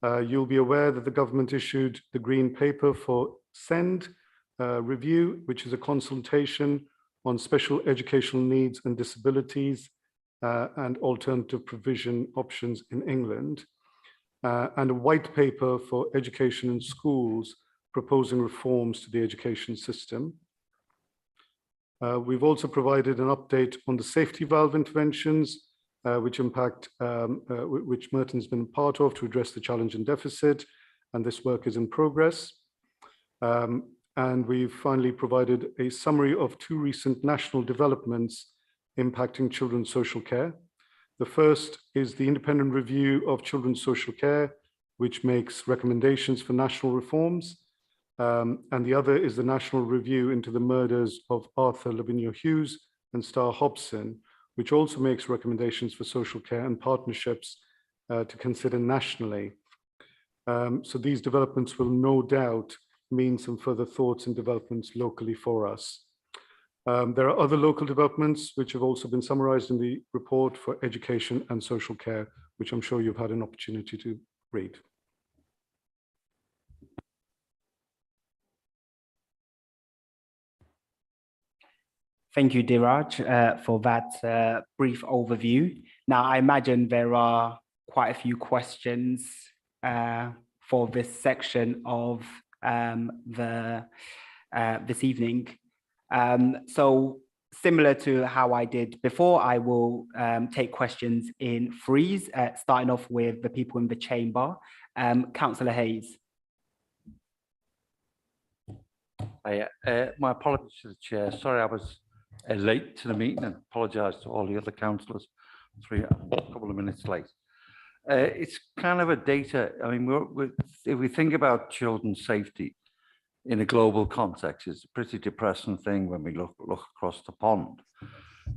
You'll be aware that the government issued the green paper for SEND review, which is a consultation on special educational needs and disabilities and alternative provision options in England, and a white paper for education in schools proposing reforms to the education system. We've also provided an update on the safety valve interventions, which Merton's been part of to address the challenge and deficit, and this work is in progress. And we've finally provided a summary of 2 recent national developments impacting children's social care. The first is the independent review of children's social care, which makes recommendations for national reforms. And the other is the national review into the murders of Arthur Lavinia Hughes and Star Hobson, which also makes recommendations for social care and partnerships to consider nationally. So these developments will no doubt mean some further thoughts and developments locally for us. There are other local developments which have also been summarised in the report for education and social care, which I'm sure you've had an opportunity to read. Thank you, Diraj, for that brief overview. Now, I imagine there are quite a few questions for this section of this evening. So similar to how I did before, I will take questions in threes, starting off with the people in the chamber. Councillor Hayes. My apologies to the chair. Sorry, I was late to the meeting, and apologise to all the other councillors. A couple of minutes late. It's kind of a data. I mean, if we think about children's safety in a global context, it's a pretty depressing thing when we look across the pond.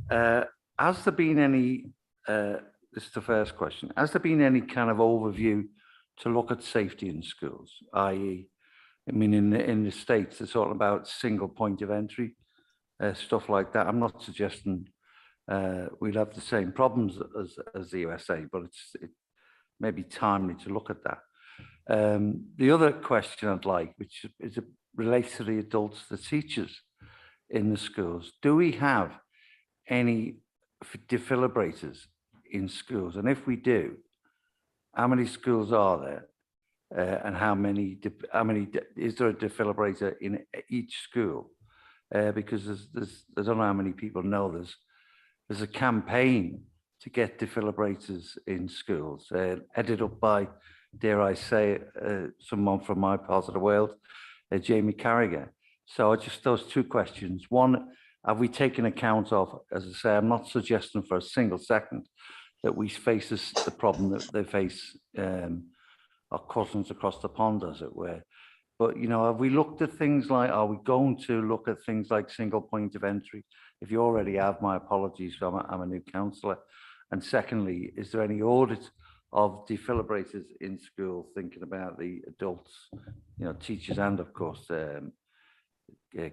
Has there been any? This is the first question. Has there been any kind of overview to look at safety in schools? I.e., I mean, in the States, they're talking about single point of entry, stuff like that. I'm not suggesting we'll have the same problems as the USA, but it may be timely to look at that. The other question I'd like, which relates to the adults, the teachers in the schools. Do we have any defibrillators in schools? And if we do, how many schools are there? And how many is there a defibrillator in each school? Because I don't know how many people know there's a campaign to get defibrillators in schools, headed up by, dare I say, someone from my part of the world, Jamie Carragher. So just those two questions. One, have we taken account of, as I say, I'm not suggesting for a single second that we face the problem that they face our cousins across the pond, as it were. But, you know, have we looked at things like, are we going to look at things like single point of entry? If you already have, my apologies, I'm a new councillor. And secondly, is there any audit of defibrillators in school, thinking about the adults, you know, teachers and, of course,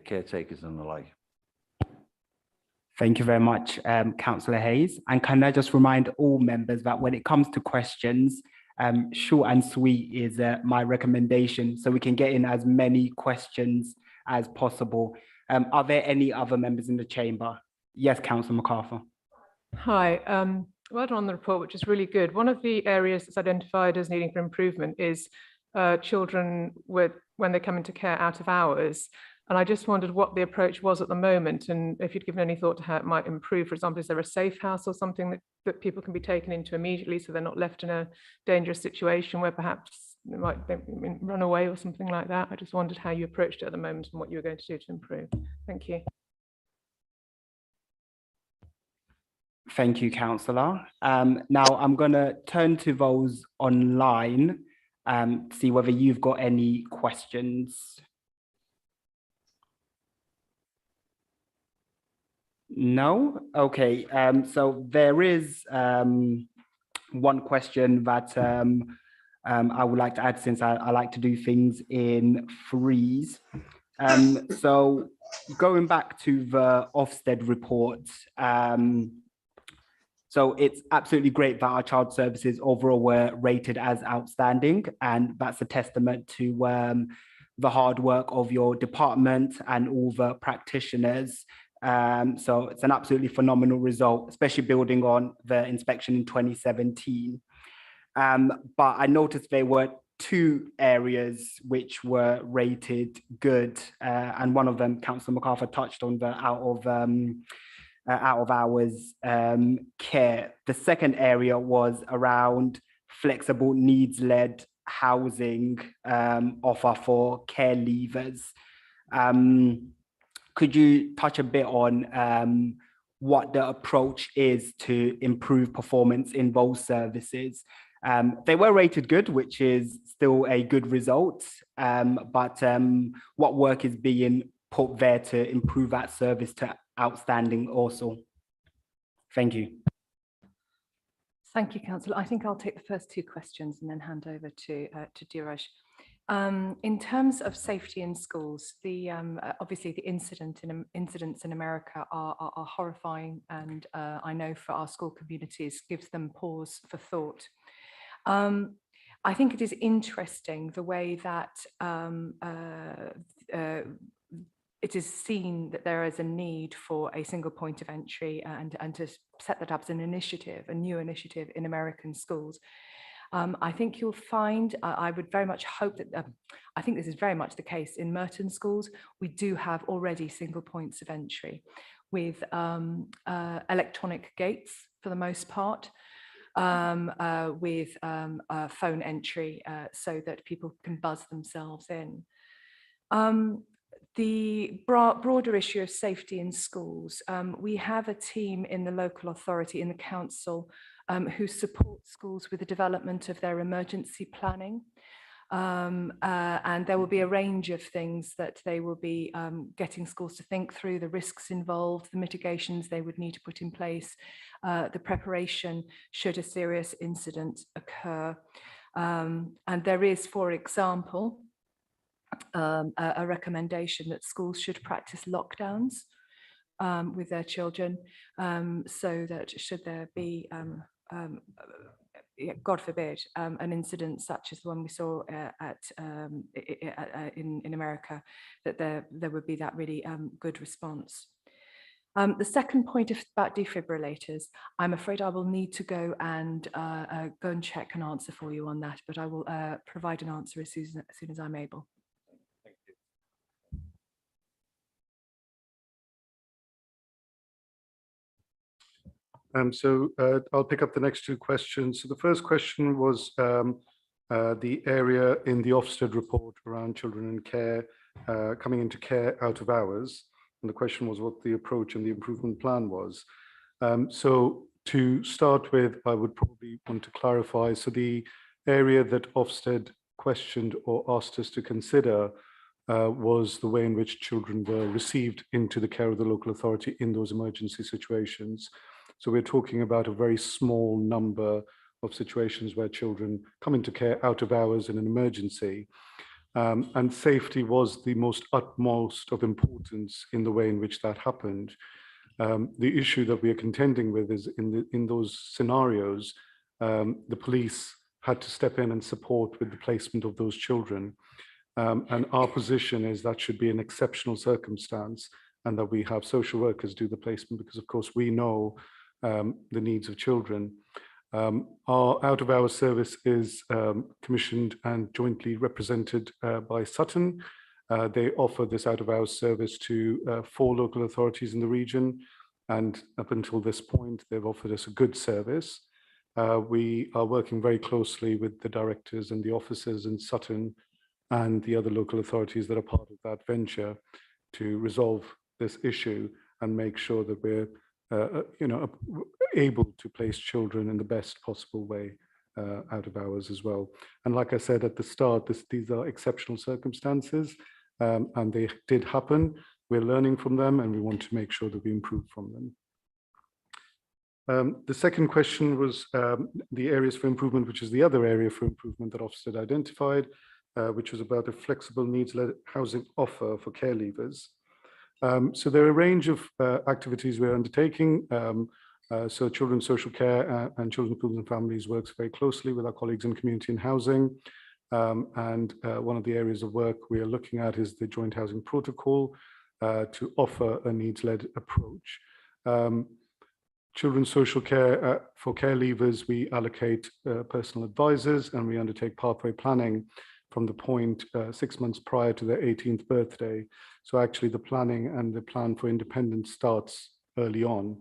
caretakers and the like? Thank you very much, Councillor Hayes. And can I just remind all members that when it comes to questions, short and sweet is my recommendation, so we can get in as many questions as possible. Are there any other members in the chamber? Yes, Councillor MacArthur. Hi, well done on the report, which is really good. One of the areas that's identified as needing for improvement is children when they come into care out of hours. And I just wondered what the approach was at the moment, and if you'd given any thought to how it might improve. For example, is there a safe house or something that people can be taken into immediately so they're not left in a dangerous situation where perhaps they might run away or something like that? I just wondered how you approached it at the moment and what you were going to do to improve. Thank you. Thank you, Councillor. Now I'm going to turn to those online, see whether you've got any questions. No? Okay. So there is one question that I would like to add, since I like to do things in threes. So going back to the Ofsted report, so it's absolutely great that our child services overall were rated as outstanding, and that's a testament to the hard work of your department and all the practitioners. So it's an absolutely phenomenal result, especially building on the inspection in 2017. But I noticed there were two areas which were rated good, and one of them, Councillor MacArthur touched on, the out of hours care. The second area was around flexible needs-led housing offer for care leavers. Could you touch a bit on what the approach is to improve performance in those services? They were rated good, which is still a good result, but what work is being put there to improve that service to outstanding also? Thank you. Thank you, Councillor. I think I'll take the first two questions and then hand over to Diraj. In terms of safety in schools, obviously the incidents in America are horrifying, and I know for our school communities gives them pause for thought. I think it is interesting the way that it is seen that there is a need for a single point of entry and to set that up as an initiative, a new initiative in American schools. I think you'll find, I would very much hope that, I think this is very much the case in Merton schools. We do have already single points of entry with electronic gates for the most part, with phone entry so that people can buzz themselves in. The broader issue of safety in schools, we have a team in the local authority, in the council, who support schools with the development of their emergency planning. And there will be a range of things that they will be getting schools to think through, the risks involved, the mitigations they would need to put in place, the preparation should a serious incident occur. And there is, for example, a recommendation that schools should practice lockdowns with their children, so that should there be, God forbid, an incident such as the one we saw in America, that there would be that really good response. The second point about defibrillators, I'm afraid I will need to go and check an answer for you on that, but I will provide an answer as soon as I'm able. So I'll pick up the next two questions. So the first question was the area in the Ofsted report around children in care, coming into care out of hours. And the question was what the approach and the improvement plan was. So to start with, I would probably want to clarify. So the area that Ofsted questioned or asked us to consider was the way in which children were received into the care of the local authority in those emergency situations. So we're talking about a very small number of situations where children come into care out of hours in an emergency. And safety was the utmost of importance in the way in which that happened. The issue that we are contending with is in those scenarios, the police had to step in and support with the placement of those children. And our position is that should be an exceptional circumstance, and that we have social workers do the placement, because of course we know the needs of children. Our out-of-hours service is commissioned and jointly represented by Sutton. They offer this out-of-hours service to 4 local authorities in the region, and up until this point they've offered us a good service. We are working very closely with the directors and the officers in Sutton and the other local authorities that are part of that venture to resolve this issue and make sure that we're able to place children in the best possible way out of hours as well. And like I said at the start, these are exceptional circumstances, and they did happen. We're learning from them, and we want to make sure that we improve from them. The second question was the areas for improvement, which is the other area for improvement that Ofsted identified, which was about a flexible needs-led housing offer for care leavers. So there are a range of activities we're undertaking. So Children's Social Care and Children's Schools and Families works very closely with our colleagues in Community and Housing. And one of the areas of work we are looking at is the Joint Housing Protocol to offer a needs-led approach. Children's Social Care, for care leavers, we allocate personal advisors, and we undertake pathway planning from the point 6 months prior to their 18th birthday. So actually the planning and the plan for independence starts early on.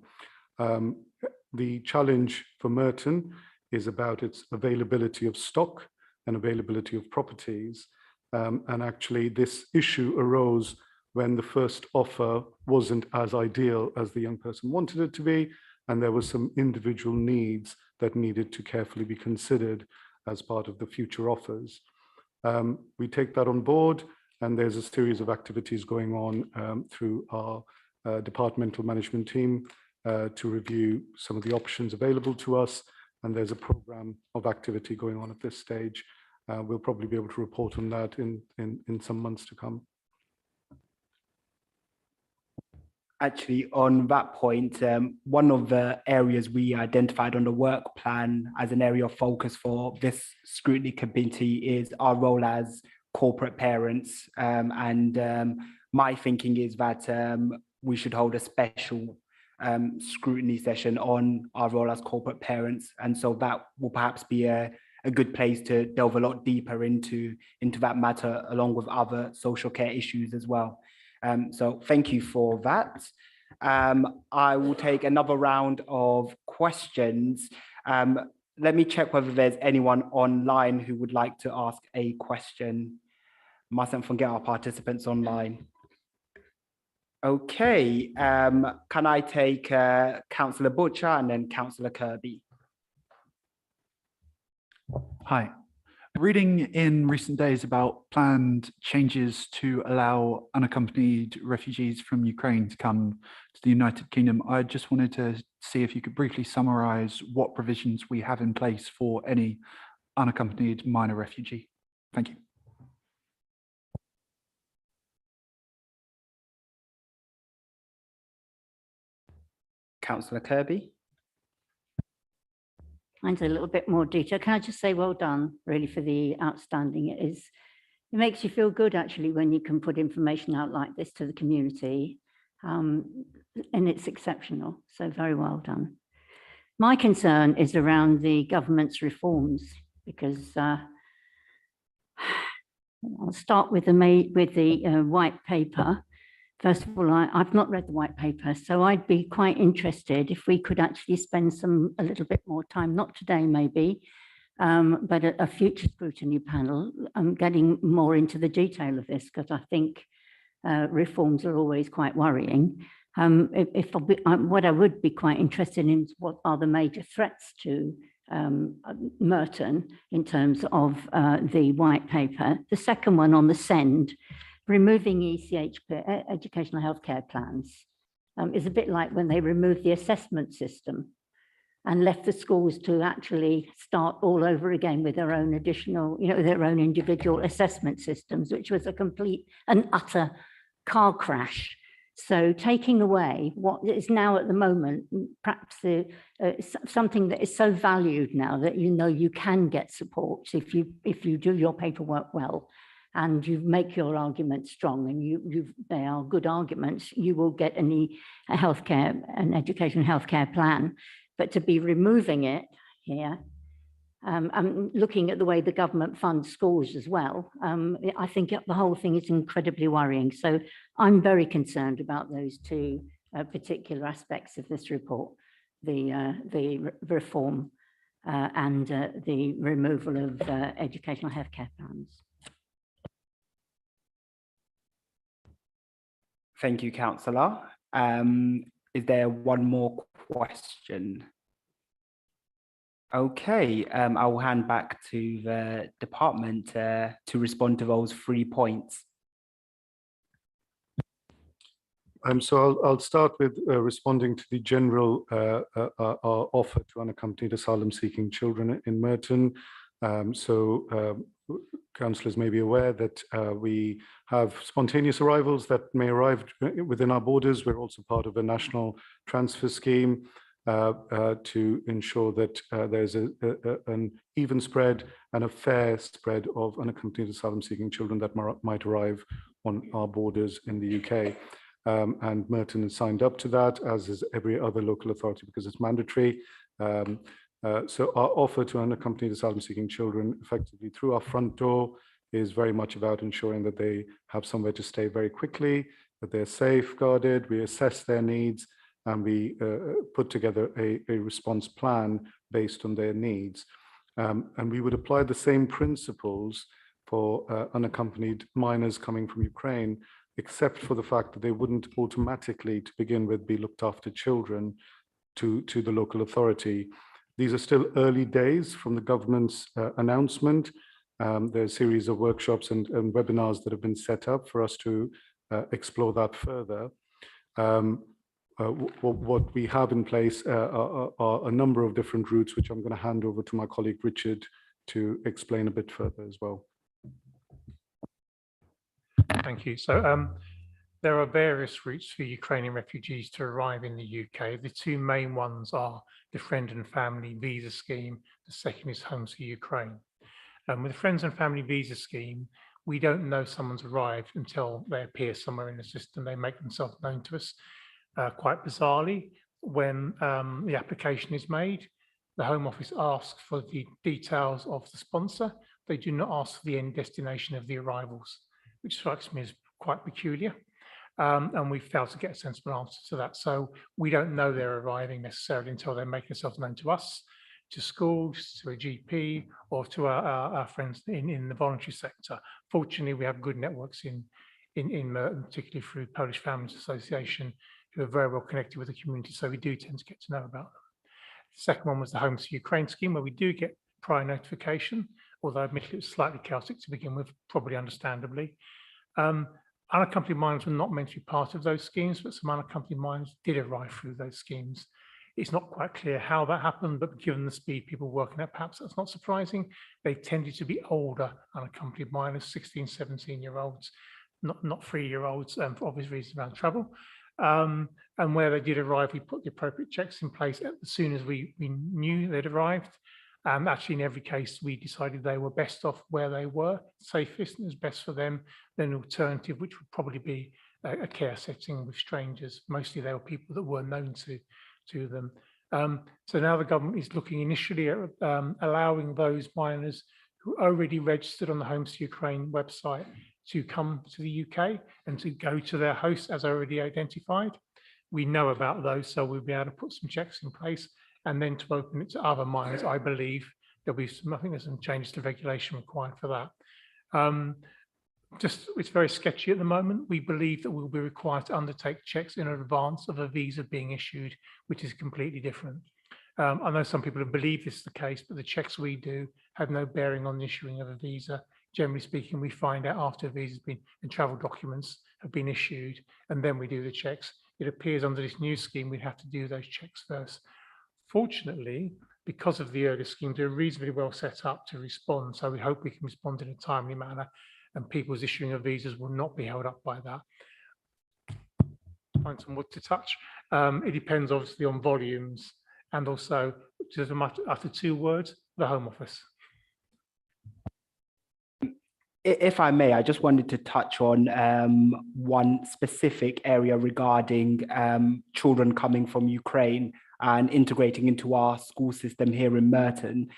The challenge for Merton is about its availability of stock and availability of properties. And actually this issue arose when the first offer wasn't as ideal as the young person wanted it to be, and there were some individual needs that needed to carefully be considered as part of the future offers. We take that on board, and there's a series of activities going on through our departmental management team to review some of the options available to us. And there's a program of activity going on at this stage. we'll probably be able to report on that in some months to come. Actually, on that point, one of the areas we identified on the work plan as an area of focus for this scrutiny committee is our role as corporate parents. My thinking is that we should hold a special scrutiny session on our role as corporate parents. And so that will perhaps be a good place to delve a lot deeper into that matter, along with other social care issues as well. So thank you for that. I will take another round of questions. Let me check whether there's anyone online who would like to ask a question. Mustn't forget our participants online. Okay, can I take Councillor Butcher and then Councillor Kirby? Hi. Reading in recent days about planned changes to allow unaccompanied refugees from Ukraine to come to the United Kingdom, I just wanted to see if you could briefly summarise what provisions we have in place for any unaccompanied minor refugee. Thank you. Councillor Kirby. Mine's a little bit more detail. Can I just say well done, really, for the outstanding. It makes you feel good, actually, when you can put information out like this to the community, and it's exceptional. So very well done. My concern is around the government's reforms, because I'll start with the white paper. First of all, I've not read the white paper, so I'd be quite interested if we could actually spend a little bit more time, not today maybe, but a future scrutiny panel, getting more into the detail of this, because I think reforms are always quite worrying. What I would be quite interested in is what are the major threats to Merton in terms of the white paper. The second one on the send, removing ECHP, educational healthcare plans, is a bit like when they removed the assessment system and left the schools to actually start all over again with their own additional, their own individual assessment systems, which was a complete and utter car crash. So taking away what is now at the moment, perhaps something that is so valued now that you can get support if you do your paperwork well, and you make your arguments strong, and they are good arguments, you will get an education healthcare plan. But to be removing it here, I'm looking at the way the government funds schools as well. I think the whole thing is incredibly worrying. So I'm very concerned about those two particular aspects of this report, the reform and the removal of educational healthcare plans. Thank you, Councillor. Is there one more question? Okay, I will hand back to the department to respond to those 3 points. So I'll start with responding to the general offer to unaccompanied asylum-seeking children in Merton. Councillors may be aware that we have spontaneous arrivals that may arrive within our borders. We're also part of a national transfer scheme to ensure that there's an even spread and a fair spread of unaccompanied asylum-seeking children that might arrive on our borders in the UK. And Merton has signed up to that, as is every other local authority, because it's mandatory. So our offer to unaccompanied asylum-seeking children effectively through our front door is very much about ensuring that they have somewhere to stay very quickly, that they're safeguarded, we assess their needs, and we put together a response plan based on their needs. And we would apply the same principles for unaccompanied minors coming from Ukraine, except for the fact that they wouldn't automatically, to begin with, be looked after children to the local authority. These are still early days from the government's announcement. There's a series of workshops and webinars that have been set up for us to explore that further. What we have in place are a number of different routes, which I'm going to hand over to my colleague Richard to explain a bit further as well. Thank you. So there are various routes for Ukrainian refugees to arrive in the UK. The two main ones are the Friend and Family Visa Scheme. The second is Home to Ukraine. With the Friends and Family Visa Scheme, we don't know someone's arrived until they appear somewhere in the system. They make themselves known to us. Quite bizarrely, when the application is made, the Home Office asks for the details of the sponsor. They do not ask for the end destination of the arrivals, which strikes me as quite peculiar. And we failed to get a sensible answer to that. So we don't know they're arriving necessarily until they make themselves known to us, to schools, to a GP, or to our friends in the voluntary sector. Fortunately, we have good networks in Merton, particularly through Polish Families Association, who are very well connected with the community. So we do tend to get to know about them. The second one was the Home to Ukraine scheme, where we do get prior notification, although admittedly it's slightly chaotic to begin with, probably understandably. Unaccompanied minors were not meant to be part of those schemes, but some unaccompanied minors did arrive through those schemes. It's not quite clear how that happened, but given the speed people working at, perhaps that's not surprising. They tended to be older unaccompanied minors, 16, 17-year-olds, not 3-year-olds, for obvious reasons around travel. And where they did arrive, we put the appropriate checks in place as soon as we knew they'd arrived. Actually, in every case, we decided they were best off where they were, safest and was best for them than an alternative, which would probably be a care setting with strangers. Mostly they were people that were known to them. So now the government is looking initially at allowing those minors who already registered on the Home to Ukraine website to come to the UK and to go to their host as already identified. We know about those, so we'll be able to put some checks in place and then to open it to other minors. I believe there'll be some, I think there's some changes to regulation required for that. It's very sketchy at the moment. We believe that we'll be required to undertake checks in advance of a visa being issued, which is completely different. I know some people have believed this is the case, but the checks we do have no bearing on the issuing of a visa. Generally speaking, we find out after a visa's been and travel documents have been issued, and then we do the checks. It appears under this new scheme, we have to do those checks first. Fortunately, because of the earlier schemes, they're reasonably well set up to respond. So we hope we can respond in a timely manner and people's issuing of visas will not be held up by that. Find some wood to touch. It depends obviously on volumes and also, just after 2 words, the Home Office. If I may, I just wanted to touch on one specific area regarding children coming from Ukraine and integrating into our school system here in Merton.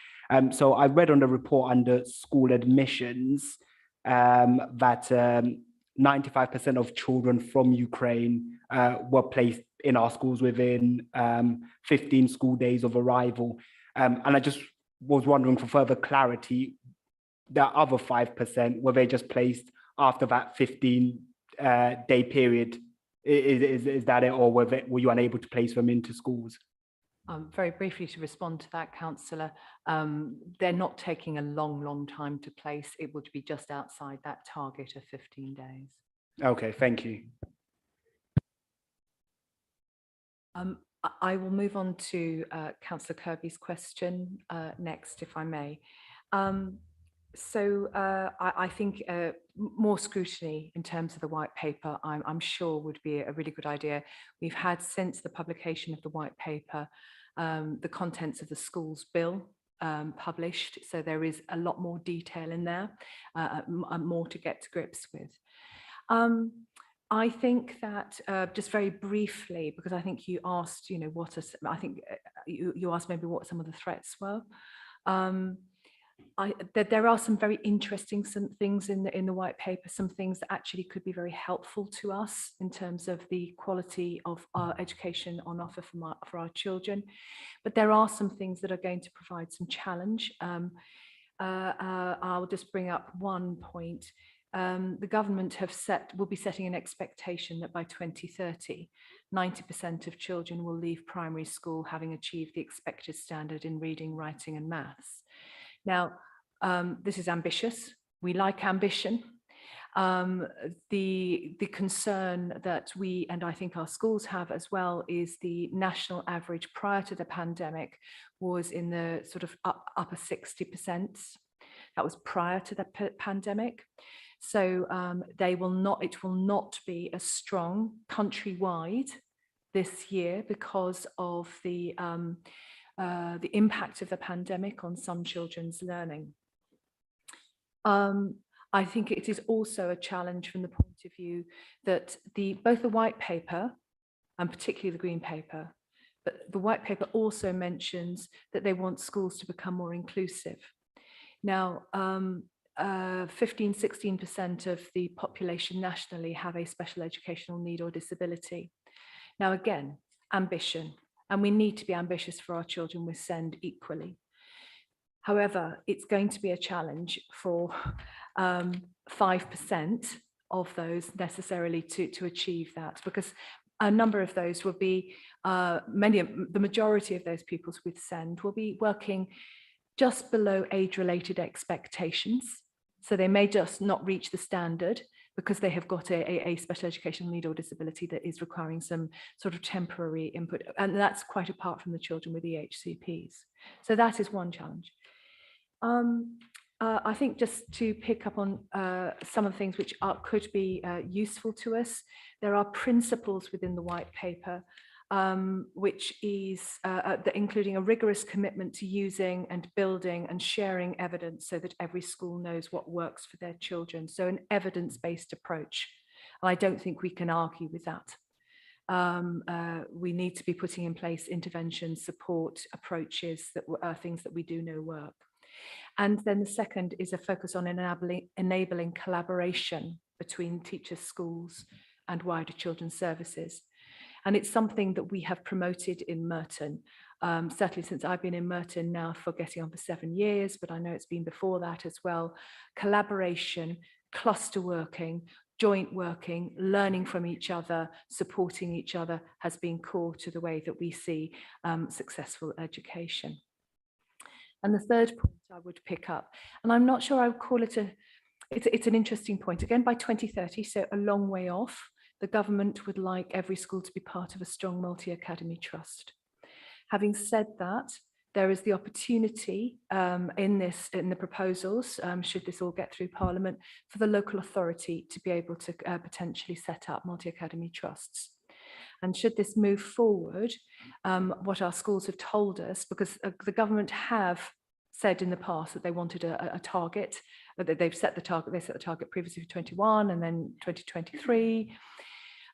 So I read on the report under school admissions that 95% of children from Ukraine were placed in our schools within 15 school days of arrival. And I just was wondering for further clarity, the other 5%, were they just placed after that 15-day period? Is that it, or were you unable to place them into schools? Very briefly to respond to that, Councillor, they're not taking a long time to place. It would be just outside that target of 15 days. Okay, thank you. I will move on to Councillor Kirby's question next, if I may. I think more scrutiny in terms of the white paper, I'm sure would be a really good idea. We've had, since the publication of the white paper, the contents of the schools bill published. So there is a lot more detail in there, more to get to grips with. I think that just very briefly, because I think you asked, you know, you asked maybe what some of the threats were. There are some very interesting things in the white paper, some things that actually could be very helpful to us in terms of the quality of our education on offer for our children. But there are some things that are going to provide some challenge. I'll just bring up one point. The government will be setting an expectation that by 2030, 90% of children will leave primary school having achieved the expected standard in reading, writing and maths. Now, this is ambitious. We like ambition. The concern that we, and I think our schools have as well, is the national average prior to the pandemic was in the sort of upper 60%. That was prior to the pandemic. So it will not be as strong countrywide this year because of the impact of the pandemic on some children's learning. I think it is also a challenge from the point of view that both the white paper and particularly the green paper, but the white paper also mentions that they want schools to become more inclusive. Now, 15–16% of the population nationally have a special educational need or disability. Now, again, ambition, and we need to be ambitious for our children with SEND equally. However, it's going to be a challenge for 5% of those necessarily to achieve that, because a number of those will be, the majority of those pupils with SEND will be working just below age-related expectations. So they may just not reach the standard because they have got a special educational need or disability that is requiring some sort of temporary input. And that's quite apart from the children with EHCPs. So that is one challenge. I think just to pick up on some of the things which could be useful to us, there are principles within the white paper, which is including a rigorous commitment to using and building and sharing evidence so that every school knows what works for their children. So an evidence-based approach. I don't think we can argue with that. We need to be putting in place intervention, support approaches that are things that we do know work. And then the second is a focus on enabling collaboration between teachers, schools, and wider children's services. And it's something that we have promoted in Merton, certainly since I've been in Merton now for getting on for 7 years, but I know it's been before that as well. Collaboration, cluster working, joint working, learning from each other, supporting each other has been core to the way that we see successful education. And the third point I would pick up, and I'm not sure I would call it it's an interesting point. Again, by 2030, so a long way off, the government would like every school to be part of a strong multi-academy trust. Having said that, there is the opportunity in the proposals, should this all get through Parliament, for the local authority to be able to potentially set up multi-academy trusts. And should this move forward, what our schools have told us, because the government have said in the past that they wanted a target, that they've set the target, they set the target previously for 21 and then 2023,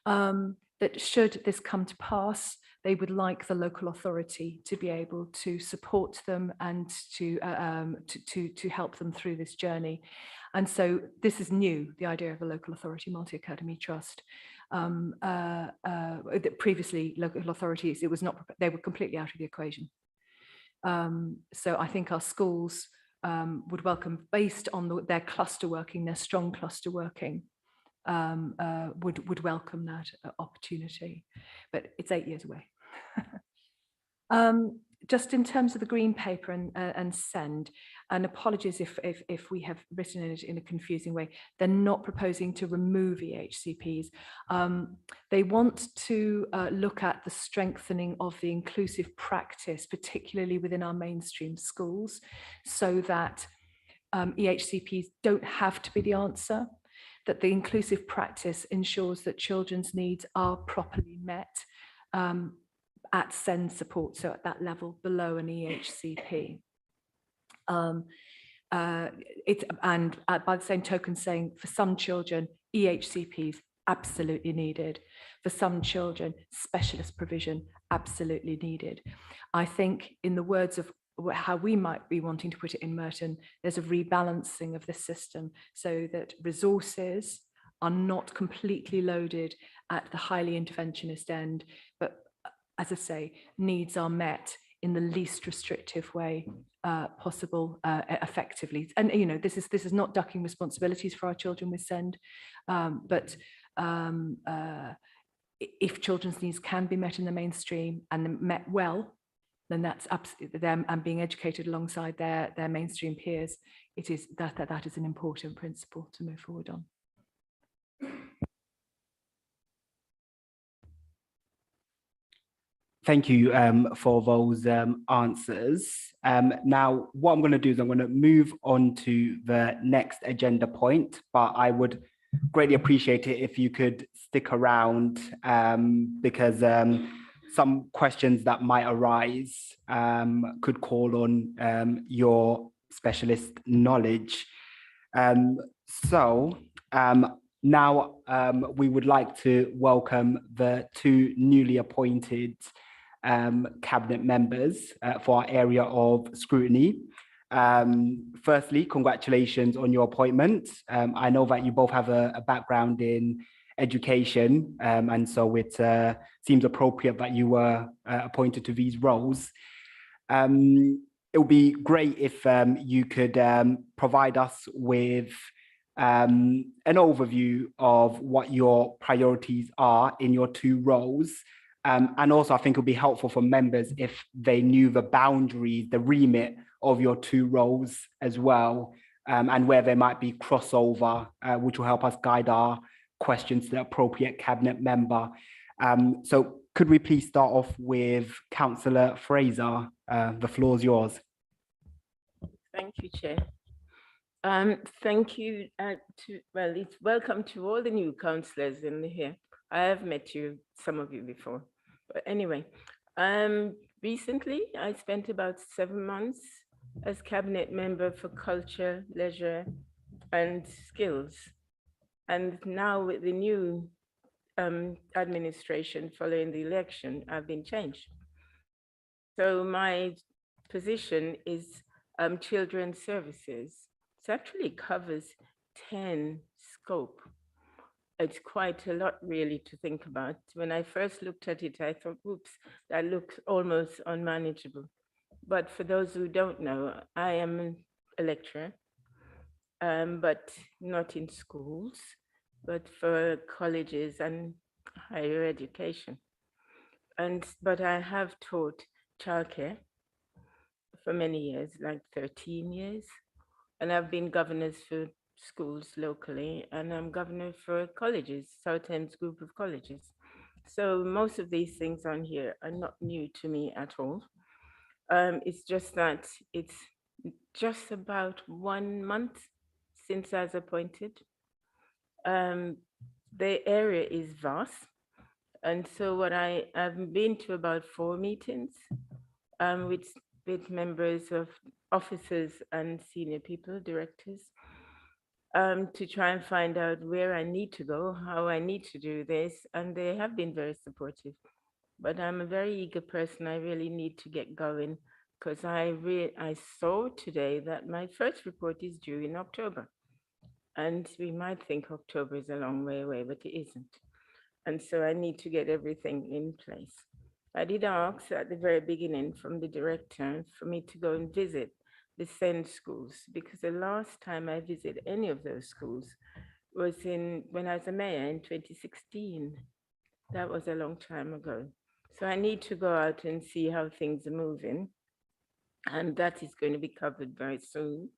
that should this come to pass, they would like the local authority to be able to support them and to help them through this journey. And so this is new, the idea of a local authority multi-academy trust. Previously, local authorities, they were completely out of the equation. So I think our schools would welcome, based on their cluster working, their strong cluster working, would welcome that opportunity, but it's 8 years away. Just in terms of the green paper and SEND, and apologies if we have written it in a confusing way, they're not proposing to remove EHCPs. They want to look at the strengthening of the inclusive practice, particularly within our mainstream schools, so that EHCPs don't have to be the answer, that the inclusive practice ensures that children's needs are properly met at SEND support, so at that level below an EHCP. And by the same token saying, for some children, EHCPs absolutely needed. For some children, specialist provision absolutely needed. I think in the words of how we might be wanting to put it in Merton, there's a rebalancing of the system so that resources are not completely loaded at the highly interventionist end, but as I say, needs are met in the least restrictive way possible effectively. And you know, this is not ducking responsibilities for our children with SEND, but if children's needs can be met in the mainstream and met well, then that's absolutely them, and being educated alongside their mainstream peers. It is that is an important principle to move forward on. Thank you for those answers. Now, what I'm going to do is I'm going to move on to the next agenda point, but I would greatly appreciate it if you could stick around because some questions that might arise could call on your specialist knowledge. Now we would like to welcome the two newly appointed cabinet members for our area of scrutiny. Firstly, congratulations on your appointment. I know that you both have a background in education, and so it seems appropriate that you were appointed to these roles. It would be great if you could provide us with an overview of what your priorities are in your two roles. And also, I think it would be helpful for members if they knew the boundaries, the remit of your two roles as well, and where there might be crossover, which will help us guide our questions to the appropriate cabinet member. So could we please start off with Councillor Fraser? The floor is yours. Thank you, Chair. Thank you it's welcome to all the new councillors in here. I have met you, some of you before. But anyway, recently I spent about 7 months as cabinet member for culture, leisure and skills. And now with the new administration following the election, I've been changed. So my position is children's services. It actually covers 10 scope. It's quite a lot really to think about. When I first looked at it, I thought, oops, that looks almost unmanageable. But for those who don't know, I am a lecturer, but not in schools, but for colleges and higher education. But I have taught childcare for many years, like 13 years. And I've been governors for schools locally, and I'm governor for colleges, Southend's group of colleges. So most of these things on here are not new to me at all. It's just that it's just about 1 month since I was appointed. The area is vast. And so what I've been to about 4 meetings with members of officers and senior people, directors, to try and find out where I need to go, how I need to do this. And they have been very supportive. But I'm a very eager person. I really need to get going because I saw today that my first report is due in October. And we might think October is a long way away, but it isn't. And so I need to get everything in place. I did ask at the very beginning from the director for me to go and visit the SEND schools, because the last time I visited any of those schools was when I was a mayor in 2016. That was a long time ago. So I need to go out and see how things are moving. And that is going to be covered very soon.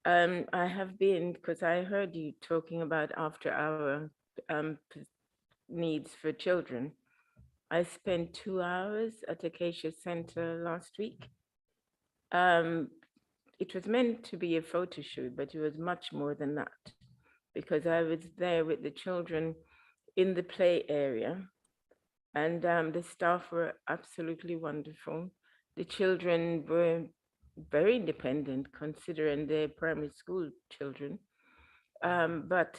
I have been, because I heard you talking about after hour needs for children. I spent 2 hours at Acacia Center last week. It was meant to be a photo shoot, but it was much more than that, because I was there with the children in the play area, and the staff were absolutely wonderful. The children were very independent considering they're primary school children, but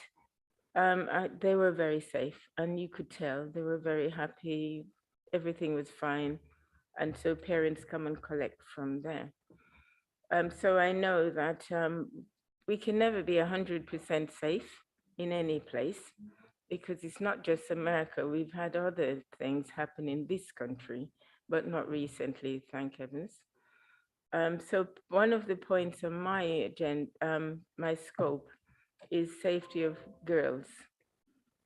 they were very safe, and you could tell they were very happy. Everything was fine. And so parents come and collect from there. So I know that we can never be 100% safe in any place, because it's not just America. We've had other things happen in this country, but not recently, thank heavens. So one of the points on my agenda, my scope, is safety of girls.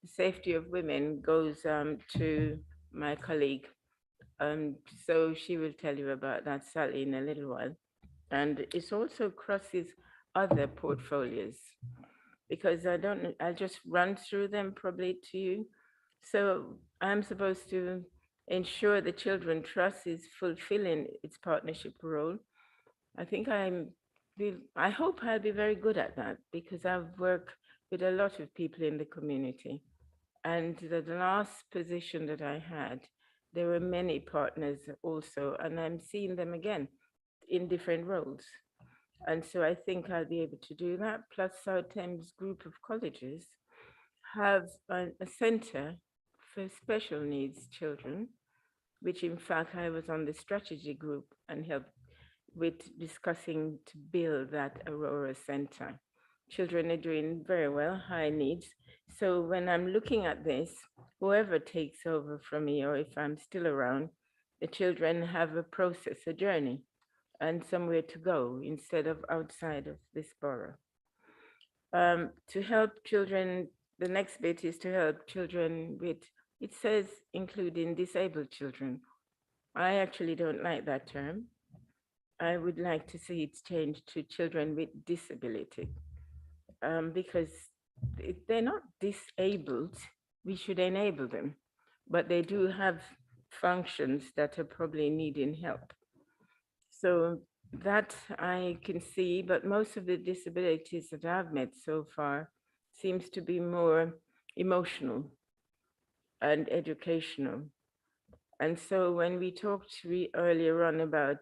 The safety of women goes to my colleague. So she will tell you about that, Sally, in a little while. And it also crosses other portfolios, because I'll just run through them probably to you. So I'm supposed to ensure the children trust is fulfilling its partnership role. I think I hope I'll be very good at that, because I've worked with a lot of people in the community. And the last position that I had, there were many partners also, and I'm seeing them again in different roles. And so I think I'll be able to do that. Plus, South Thames group of colleges have a center for special needs children, which in fact I was on the strategy group and helped with discussing to build that Aurora Center. Children are doing very well, high needs. So when I'm looking at this, whoever takes over from me, or if I'm still around, the children have a process, a journey, and somewhere to go instead of outside of this borough. To help children, the next bit is to help children with, it says including disabled children. I actually don't like that term. I would like to see it changed to children with disability, because they're not disabled. We should enable them, but they do have functions that are probably needing help. So that I can see, but most of the disabilities that I've met so far seems to be more emotional and educational. And so when we talked earlier on about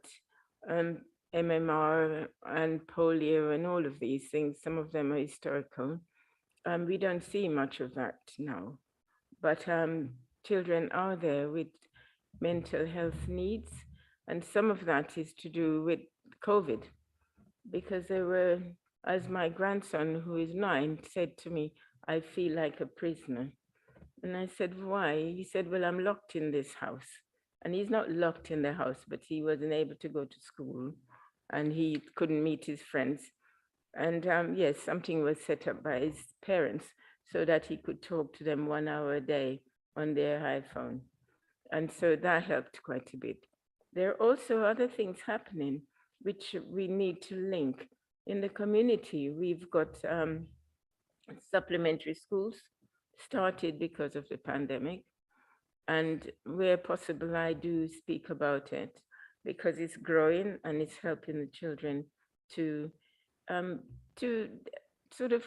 MMR and polio and all of these things, some of them are historical, we don't see much of that now. But children are there with mental health needs, and some of that is to do with COVID, because there were, as my grandson, who is 9, said to me, I feel like a prisoner. And I said, why? He said, well, I'm locked in this house. And he's not locked in the house, but he wasn't able to go to school and he couldn't meet his friends. And yes, something was set up by his parents so that he could talk to them 1 hour a day on their iPhone. And so that helped quite a bit. There are also other things happening which we need to link. In the community, we've got supplementary schools started because of the pandemic. And where possible, I do speak about it because it's growing and it's helping the children to sort of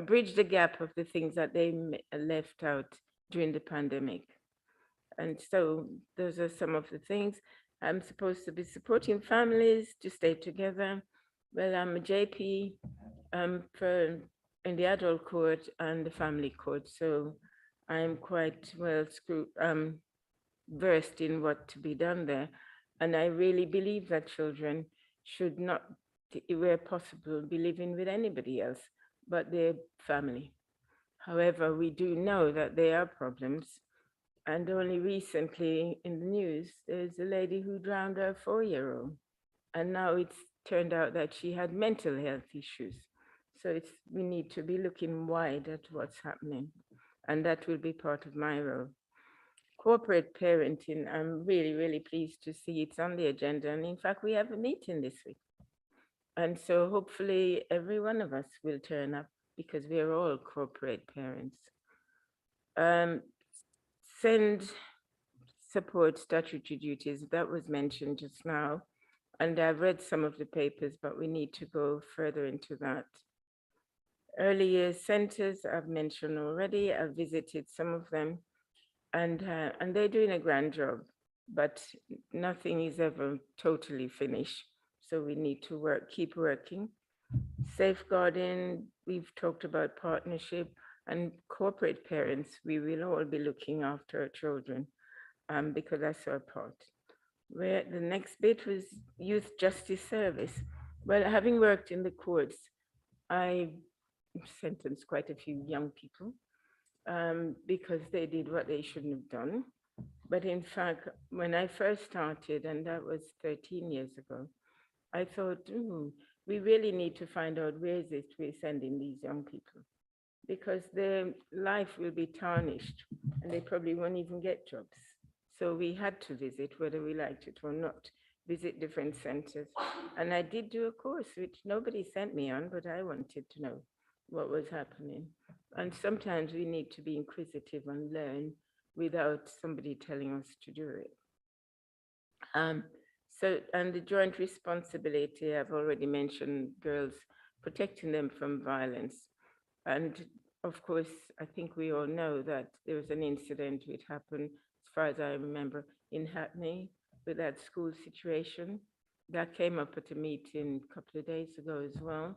bridge the gap of the things that they left out during the pandemic. And so those are some of the things. I'm supposed to be supporting families to stay together. Well, I'm a JP in the adult court and the family court. So I'm quite well versed in what to be done there. And I really believe that children should not, where possible, be living with anybody else but their family. However, we do know that there are problems. And only recently in the news, there's a lady who drowned her 4-year-old. And now it's turned out that she had mental health issues. So we need to be looking wide at what's happening. And that will be part of my role. Corporate parenting, I'm really, really pleased to see it's on the agenda. And in fact, we have a meeting this week. And so hopefully every one of us will turn up because we are all corporate parents. Send support statutory duties, that was mentioned just now. And I've read some of the papers, but we need to go further into that. Early years centers, I've mentioned already. I've visited some of them, and they're doing a grand job, but nothing is ever totally finished. So we need to keep working. Safeguarding, we've talked about partnership, and corporate parents, we will all be looking after our children because that's our part. Where the next bit was youth justice service. Well, having worked in the courts, I sentenced quite a few young people because they did what they shouldn't have done. But in fact, when I first started, and that was 13 years ago, I thought, we really need to find out where is it we're sending these young people, because their life will be tarnished and they probably won't even get jobs. So we had to visit, whether we liked it or not, visit different centers. And I did do a course, which nobody sent me on, but I wanted to know what was happening. And sometimes we need to be inquisitive and learn without somebody telling us to do it. And the joint responsibility, I've already mentioned girls, protecting them from violence. And of course, I think we all know that there was an incident which happened, as far as I remember, in Hackney with that school situation. That came up at a meeting a couple of days ago as well,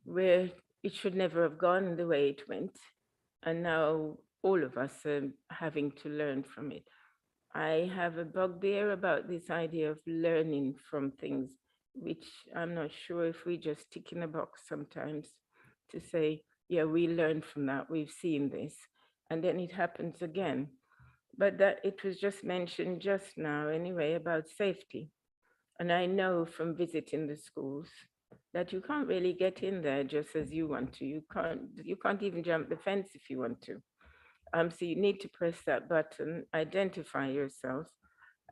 where it should never have gone the way it went. And now all of us are having to learn from it. I have a bugbear about this idea of learning from things, which I'm not sure if we just tick in a box sometimes to say, yeah, we learned from that, we've seen this, and then it happens again. But that it was just mentioned just now anyway about safety. And I know from visiting the schools that you can't really get in there just as you want to. You can't even jump the fence if you want to. So you need to press that button, identify yourself,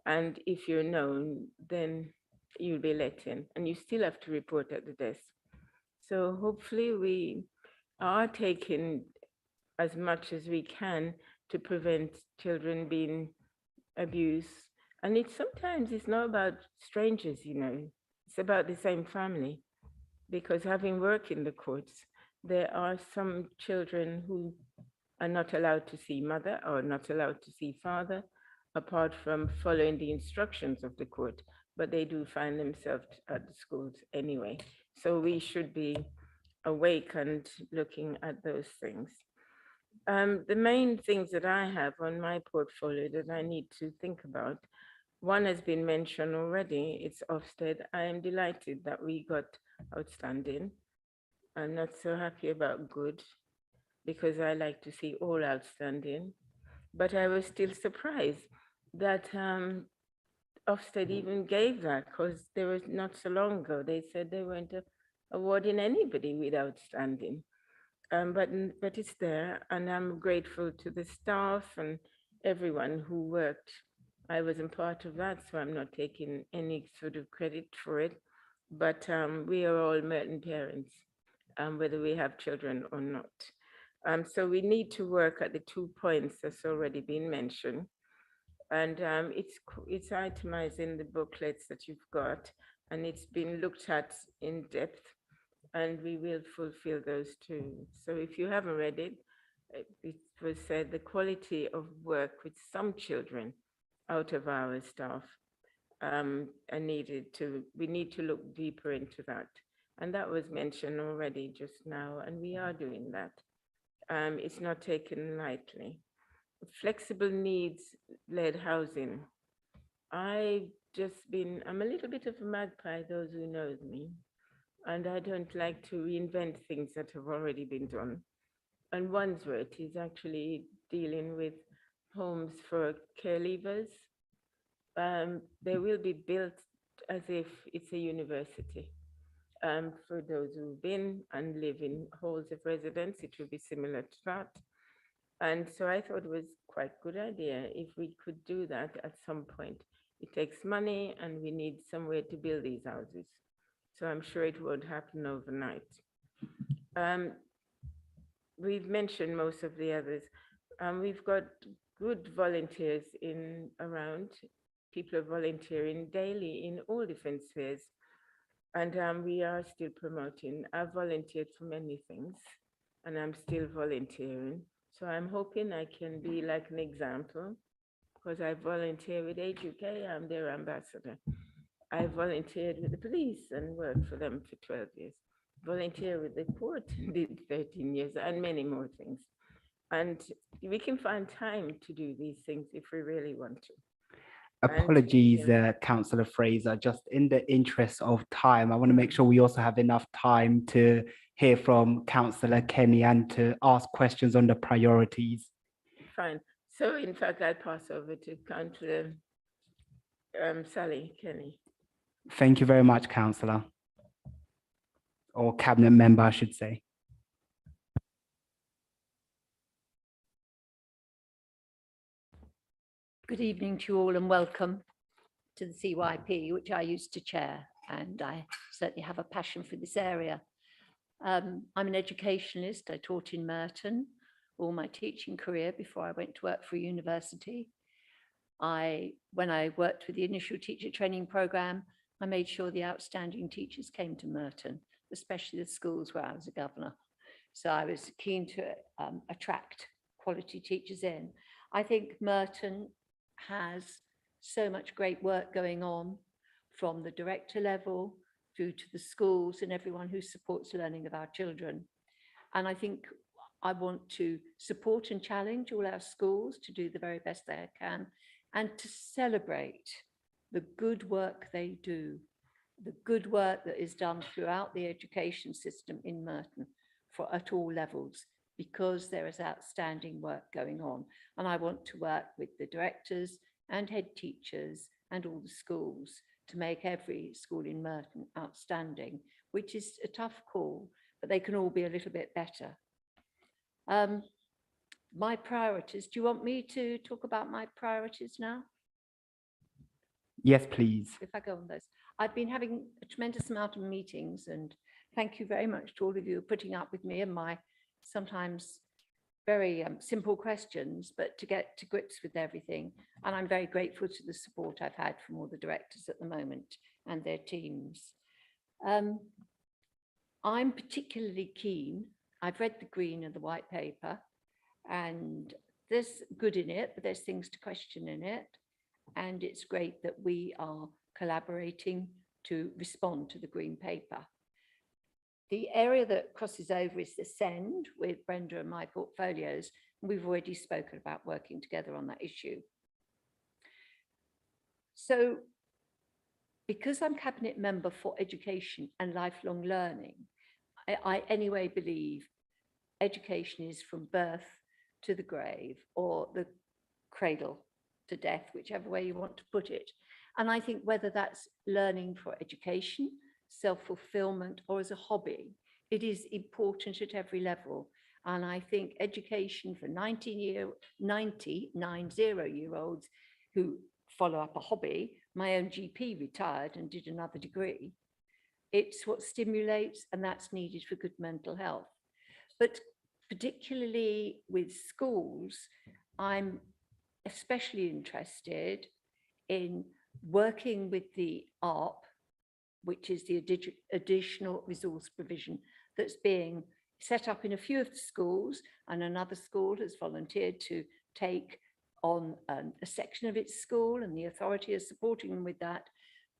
and if you're known, then you'll be let in, and you still have to report at the desk. So hopefully we are taking as much as we can to prevent children being abused. And sometimes it's not about strangers, it's about the same family. Because having worked in the courts, there are some children who are not allowed to see mother or not allowed to see father, apart from following the instructions of the court, but they do find themselves at the schools anyway. So we should be awake and looking at those things. The main things that I have on my portfolio that I need to think about, one has been mentioned already, it's Ofsted. I am delighted that we got outstanding. I'm not so happy about good, because I like to see all outstanding, but I was still surprised that Ofsted even gave that, because there was not so long ago, they said they weren't awarding anybody with outstanding. But it's there, and I'm grateful to the staff and everyone who worked. I wasn't part of that, so I'm not taking any sort of credit for it, but we are all Merton parents, whether we have children or not. So we need to work at the 2 points that's already been mentioned. And it's itemized in the booklets that you've got, and it's been looked at in depth, and we will fulfill those too. So if you haven't read it, it was said the quality of work with some children out of our staff we need to look deeper into that. And that was mentioned already just now, and we are doing that. It's not taken lightly. Flexible needs-led housing. I'm a little bit of a magpie, those who know me, and I don't like to reinvent things that have already been done. And Wandsworth is actually dealing with homes for care leavers. They will be built as if it's a university. For those who've been and live in halls of residence, it will be similar to that. And so I thought it was quite a good idea if we could do that at some point. It takes money, and we need somewhere to build these houses. So I'm sure it won't happen overnight. We've mentioned most of the others. We've got good volunteers around. People are volunteering daily in all different spheres. And we are still promoting. I've volunteered for many things, and I'm still volunteering. So I'm hoping I can be like an example, because I volunteer with Age UK, I'm their ambassador. I volunteered with the police and worked for them for 12 years. Volunteer with the court, did 13 years, and many more things. And we can find time to do these things if we really want to. Apologies, Councillor Fraser, just in the interest of time, I want to make sure we also have enough time to hear from Councillor Kenny and to ask questions on the priorities. Fine. So in fact, I'll pass over to Councillor Sally Kenny. Thank you very much, Councillor. Or Cabinet Member, I should say. Good evening to you all, and welcome to the CYP, which I used to chair, and I certainly have a passion for this area. I'm an educationalist. I taught in Merton. all my teaching career before I went to work for a university. When I worked with the initial teacher training program, I made sure the outstanding teachers came to Merton, especially the schools where I was a governor. So I was keen to attract quality teachers in. I think Merton has so much great work going on from the director level through to the schools and everyone who supports learning of our children. And I think I want to support and challenge all our schools to do the very best they can and to celebrate the good work they do, the good work that is done throughout the education system in Merton at all levels, because there is outstanding work going on. And I want to work with the directors and head teachers and all the schools to make every school in Merton outstanding, which is a tough call, but they can all be a little bit better. My priorities, do you want me to talk about my priorities now? Yes, please. If I go on those. I've been having a tremendous amount of meetings, and thank you very much to all of you putting up with me and my sometimes very simple questions, but to get to grips with everything. And I'm very grateful to the support I've had from all the directors at the moment and their teams. I'm particularly keen, I've read the green and the white paper, and there's good in it, but there's things to question in it. And it's great that we are collaborating to respond to the green paper. The area that crosses over is the SEND with Brenda and my portfolios. And we've already spoken about working together on that issue. So because I'm cabinet member for education and lifelong learning, I anyway believe education is from birth to the grave or the cradle to death, whichever way you want to put it. And I think whether that's learning for education, self-fulfillment, or as a hobby, it is important at every level. And I think education for 90-year-olds who follow up a hobby, my own GP retired and did another degree. It's what stimulates, and that's needed for good mental health. But particularly with schools, I'm especially interested in working with the ARP, which is the additional resource provision that's being set up in a few of the schools, and another school has volunteered to take on a section of its school, and the authority is supporting them with that,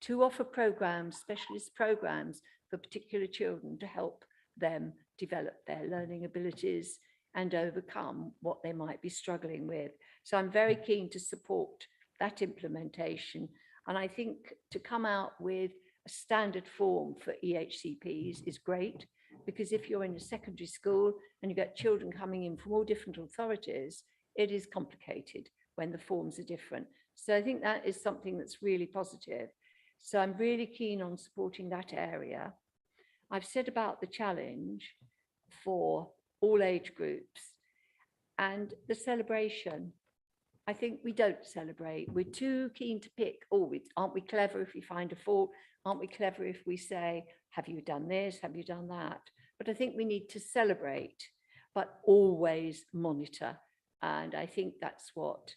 to offer programs, specialist programs for particular children to help them develop their learning abilities and overcome what they might be struggling with. So I'm very keen to support that implementation. And I think to come out with a standard form for EHCPs is great, because if you're in a secondary school and you get children coming in from all different authorities, it is complicated when the forms are different. So I think that is something that's really positive. So I'm really keen on supporting that area. I've said about the challenge for all age groups and the celebration. I think we don't celebrate. We're too keen to pick, oh, aren't we clever if we find a fault? Aren't we clever if we say, have you done this? Have you done that? But I think we need to celebrate, but always monitor. And I think that's what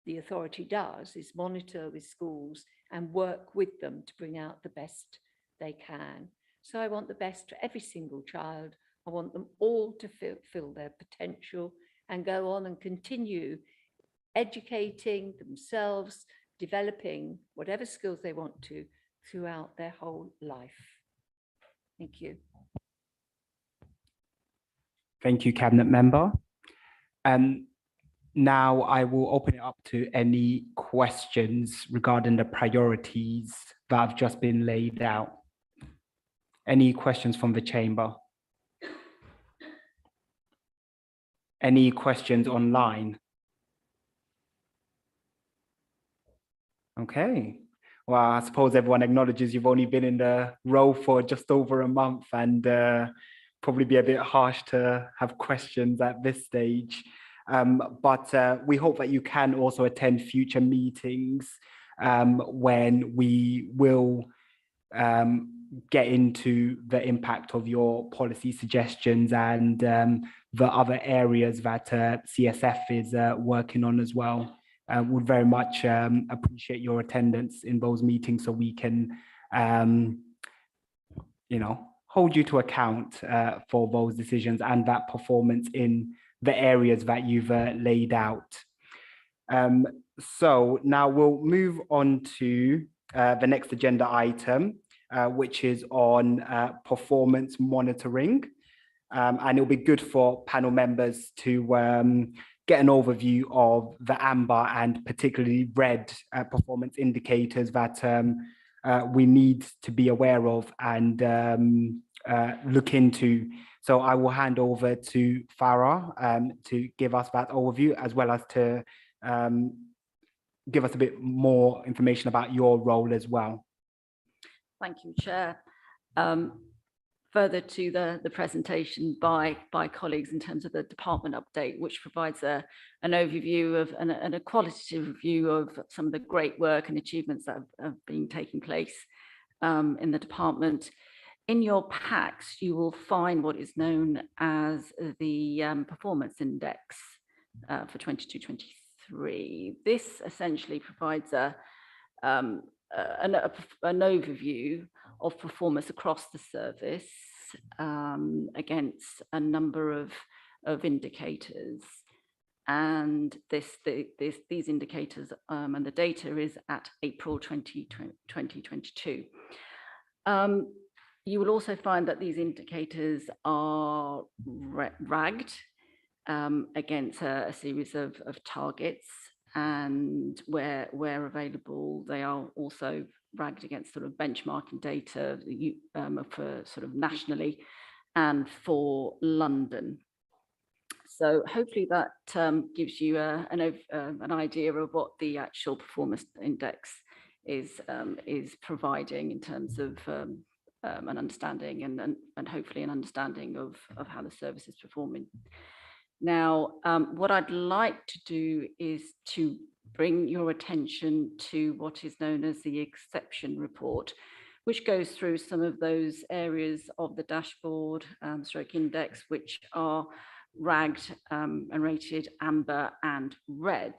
the authority does, is monitor with schools and work with them to bring out the best they can. So I want the best for every single child. I want them all to fulfill their potential and go on and continue educating themselves, developing whatever skills they want to throughout their whole life. Thank you. Thank you, Cabinet Member. Now I will open it up to any questions regarding the priorities that have just been laid out. Any questions from the chamber? Any questions online? Okay. Well, I suppose everyone acknowledges you've only been in the role for just over a month, and probably be a bit harsh to have questions at this stage. But we hope that you can also attend future meetings when we will get into the impact of your policy suggestions and the other areas that CSF is working on as well. Would very much appreciate your attendance in those meetings so we can, hold you to account for those decisions and that performance in the areas that you've laid out. So now we'll move on to the next agenda item, which is on performance monitoring. And it'll be good for panel members to get an overview of the amber and particularly red performance indicators that we need to be aware of and look into. So I will hand over to Farah to give us that overview, as well as to give us a bit more information about your role as well. Thank you, Chair. Further to the presentation by colleagues in terms of the department update, which provides an overview of and a qualitative review of some of the great work and achievements that have been taking place in the department. In your packs, you will find what is known as the Performance Index for 22-23. This essentially provides an overview of performance across the service against a number of indicators. And these indicators and the data is at April 2022. You will also find that these indicators are ragged against a series of targets, and where available, they are also ragged against sort of benchmarking data for sort of nationally and for London. So hopefully that gives you an idea of what the actual performance index is providing in terms of an understanding and hopefully an understanding of how the service is performing. Now, what I'd like to do is to bring your attention to what is known as the exception report, which goes through some of those areas of the dashboard stroke index, which are ragged and rated amber and red.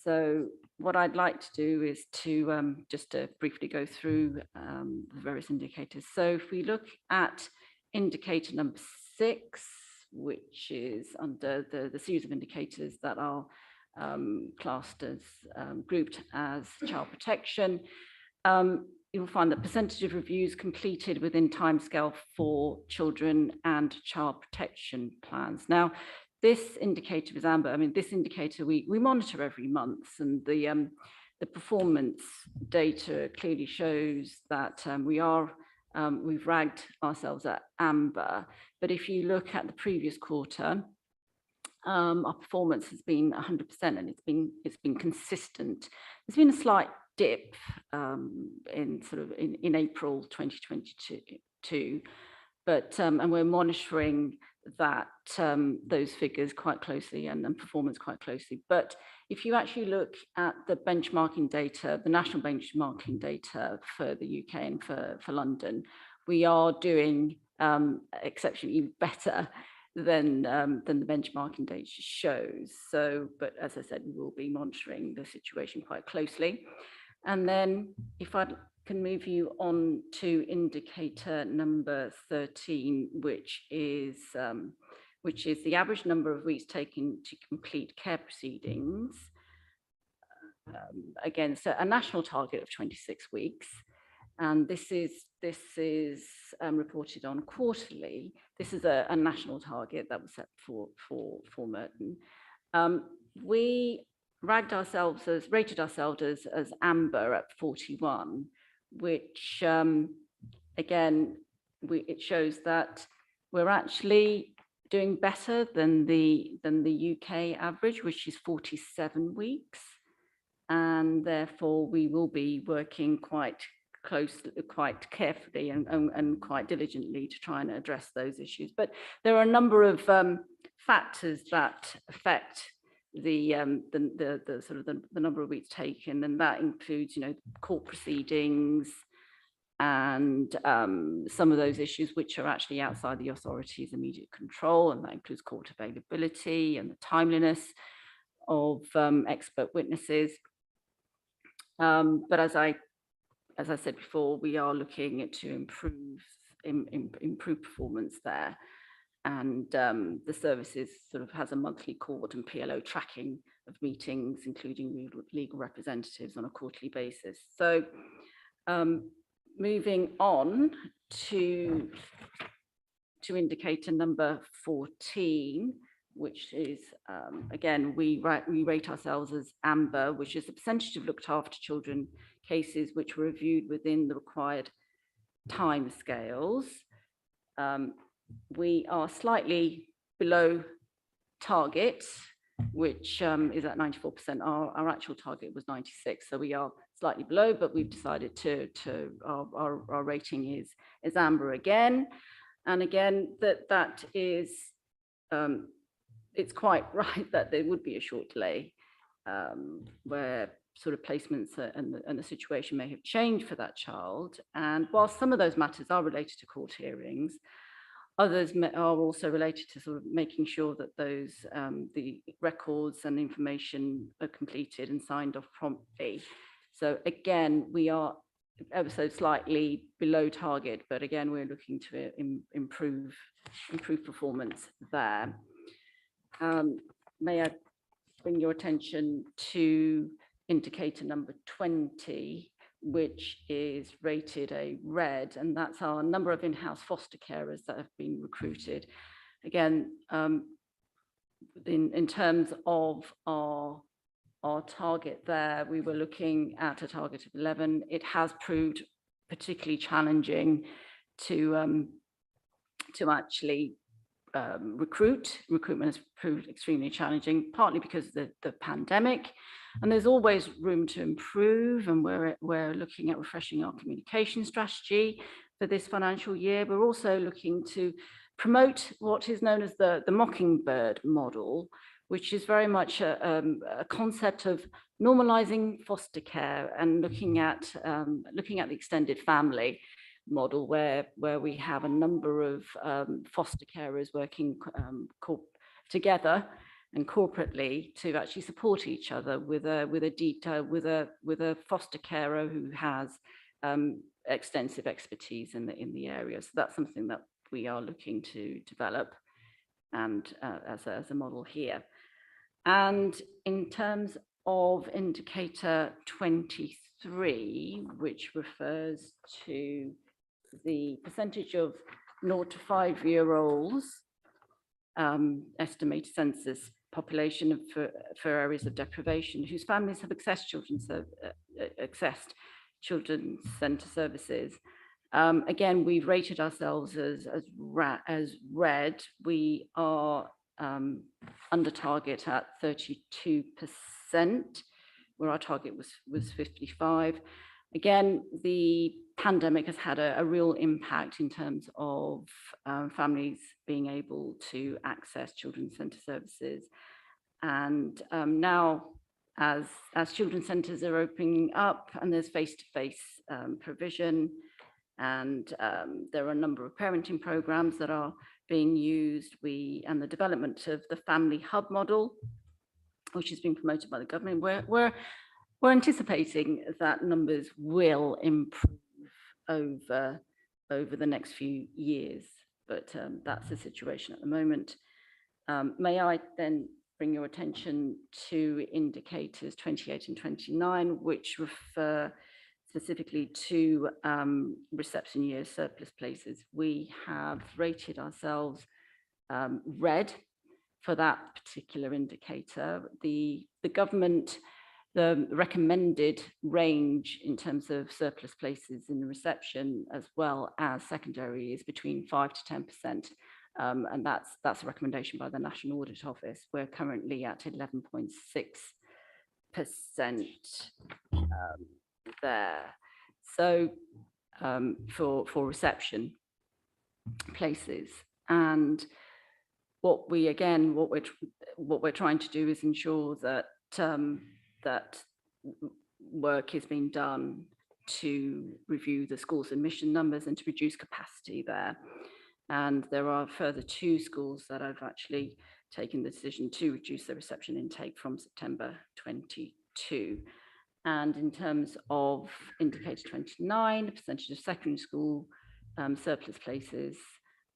So what I'd like to do is to just to briefly go through the various indicators. So if we look at indicator number 6, which is under the series of indicators that are classed as grouped as child protection, you'll find that percentage of reviews completed within timescale for children and child protection plans. Now, this indicator is amber. I mean, this indicator we monitor every month, and the performance data clearly shows that we've ragged ourselves at amber. But if you look at the previous quarter, our performance has been 100%, and it's been consistent. There's been a slight dip in April 2022, but and we're monitoring that those figures quite closely and performance quite closely. But if you actually look at the benchmarking data, the national benchmarking data for the UK and for London, we are doing exceptionally better than the benchmarking data shows. So, but as I said, we will be monitoring the situation quite closely. And then if I can move you on to indicator number 13, which is the average number of weeks taken to complete care proceedings against a national target of 26 weeks. And this is reported on quarterly. This is a national target that was set for Merton. We rated ourselves as amber at 41, which again, it shows that we're actually doing better than the UK average, which is 47 weeks, and therefore we will be working quite closely, quite carefully and quite diligently to try and address those issues. But there are a number of factors that affect the sort of the number of weeks taken, and that includes, court proceedings, and some of those issues which are actually outside the authority's immediate control, and that includes court availability and the timeliness of expert witnesses. But as I said before, we are looking to improve performance there. And the services sort of has a monthly court and PLO tracking of meetings, including legal representatives on a quarterly basis. So moving on to indicator number 14, which is, again, we rate ourselves as amber, which is the percentage of looked after children cases which were reviewed within the required timescales. We are slightly below target, which is at 94%. Our actual target was 96, so we are slightly below, but we've decided our rating is amber again. And again, that is, it's quite right that there would be a short delay where sort of placements and the situation may have changed for that child. And while some of those matters are related to court hearings, others are also related to sort of making sure that those the records and information are completed and signed off promptly. So again, we are ever so slightly below target, but again, we're looking to improve performance there. May I bring your attention to indicator number 20, which is rated a red, and that's our number of in-house foster carers that have been recruited. Again, in terms of our target there, we were looking at a target of 11. It has proved particularly challenging to actually recruit. Recruitment has proved extremely challenging, partly because of the pandemic, and there's always room to improve, and we're looking at refreshing our communication strategy for this financial year. We're also looking to promote what is known as the Mockingbird Model, which is very much a concept of normalizing foster care and looking at the extended family model, where we have a number of foster carers working together and corporately to actually support each other with a foster carer who has extensive expertise in the area. So that's something that we are looking to develop and as a model here. And in terms of indicator 23, which refers to the percentage of 0 to 5-year-olds estimated census population for areas of deprivation whose families have accessed children's centre services. Again, we've rated ourselves as red. We are under target at 32%, where our target was 55. Again, the pandemic has had a real impact in terms of families being able to access children's centre services. And now, as children's centres are opening up and there's face-to-face provision, and there are a number of parenting programmes that are being used, and the development of the family hub model, which has been promoted by the government, we're anticipating that numbers will improve over the next few years, but that's the situation at the moment. May I then bring your attention to indicators 28 and 29, which refer specifically to reception year surplus places. We have rated ourselves red for that particular indicator. The government, the recommended range in terms of surplus places in the reception as well as secondary is between 5 to 10%. And that's a recommendation by the National Audit Office. We're currently at 11.6% there. So for reception places, and what we're trying to do is ensure that that work is being done to review the school's admission numbers and to reduce capacity there. And there are further 2 schools that have actually taken the decision to reduce their reception intake from September 22. And in terms of indicator 29, the percentage of secondary school surplus places,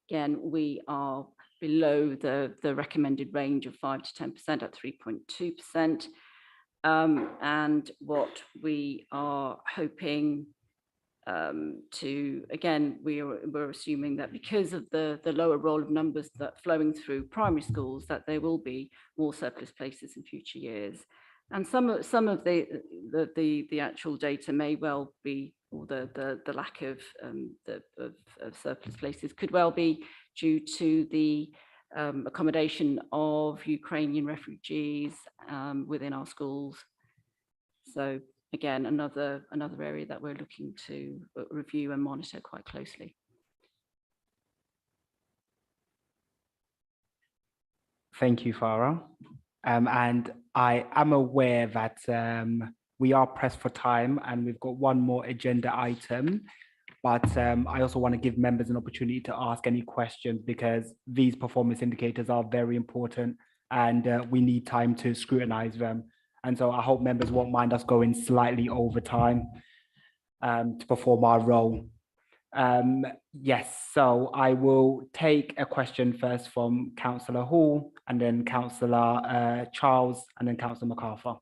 again, we are below the recommended range of 5 to 10% at 3.2%. And what we are hoping to, again, we're assuming that because of the lower roll of numbers that flowing through primary schools, that there will be more surplus places in future years. And some of the actual data may well be, or the lack of surplus places could well be due to the accommodation of Ukrainian refugees within our schools. So again, another area that we're looking to review and monitor quite closely. Thank you, Farah. And I am aware that we are pressed for time and we've got one more agenda item, but I also want to give members an opportunity to ask any questions because these performance indicators are very important and we need time to scrutinize them. And so I hope members won't mind us going slightly over time to perform our role. Yes, so I will take a question first from Councillor Hall and then Councillor Charles and then Councillor MacArthur.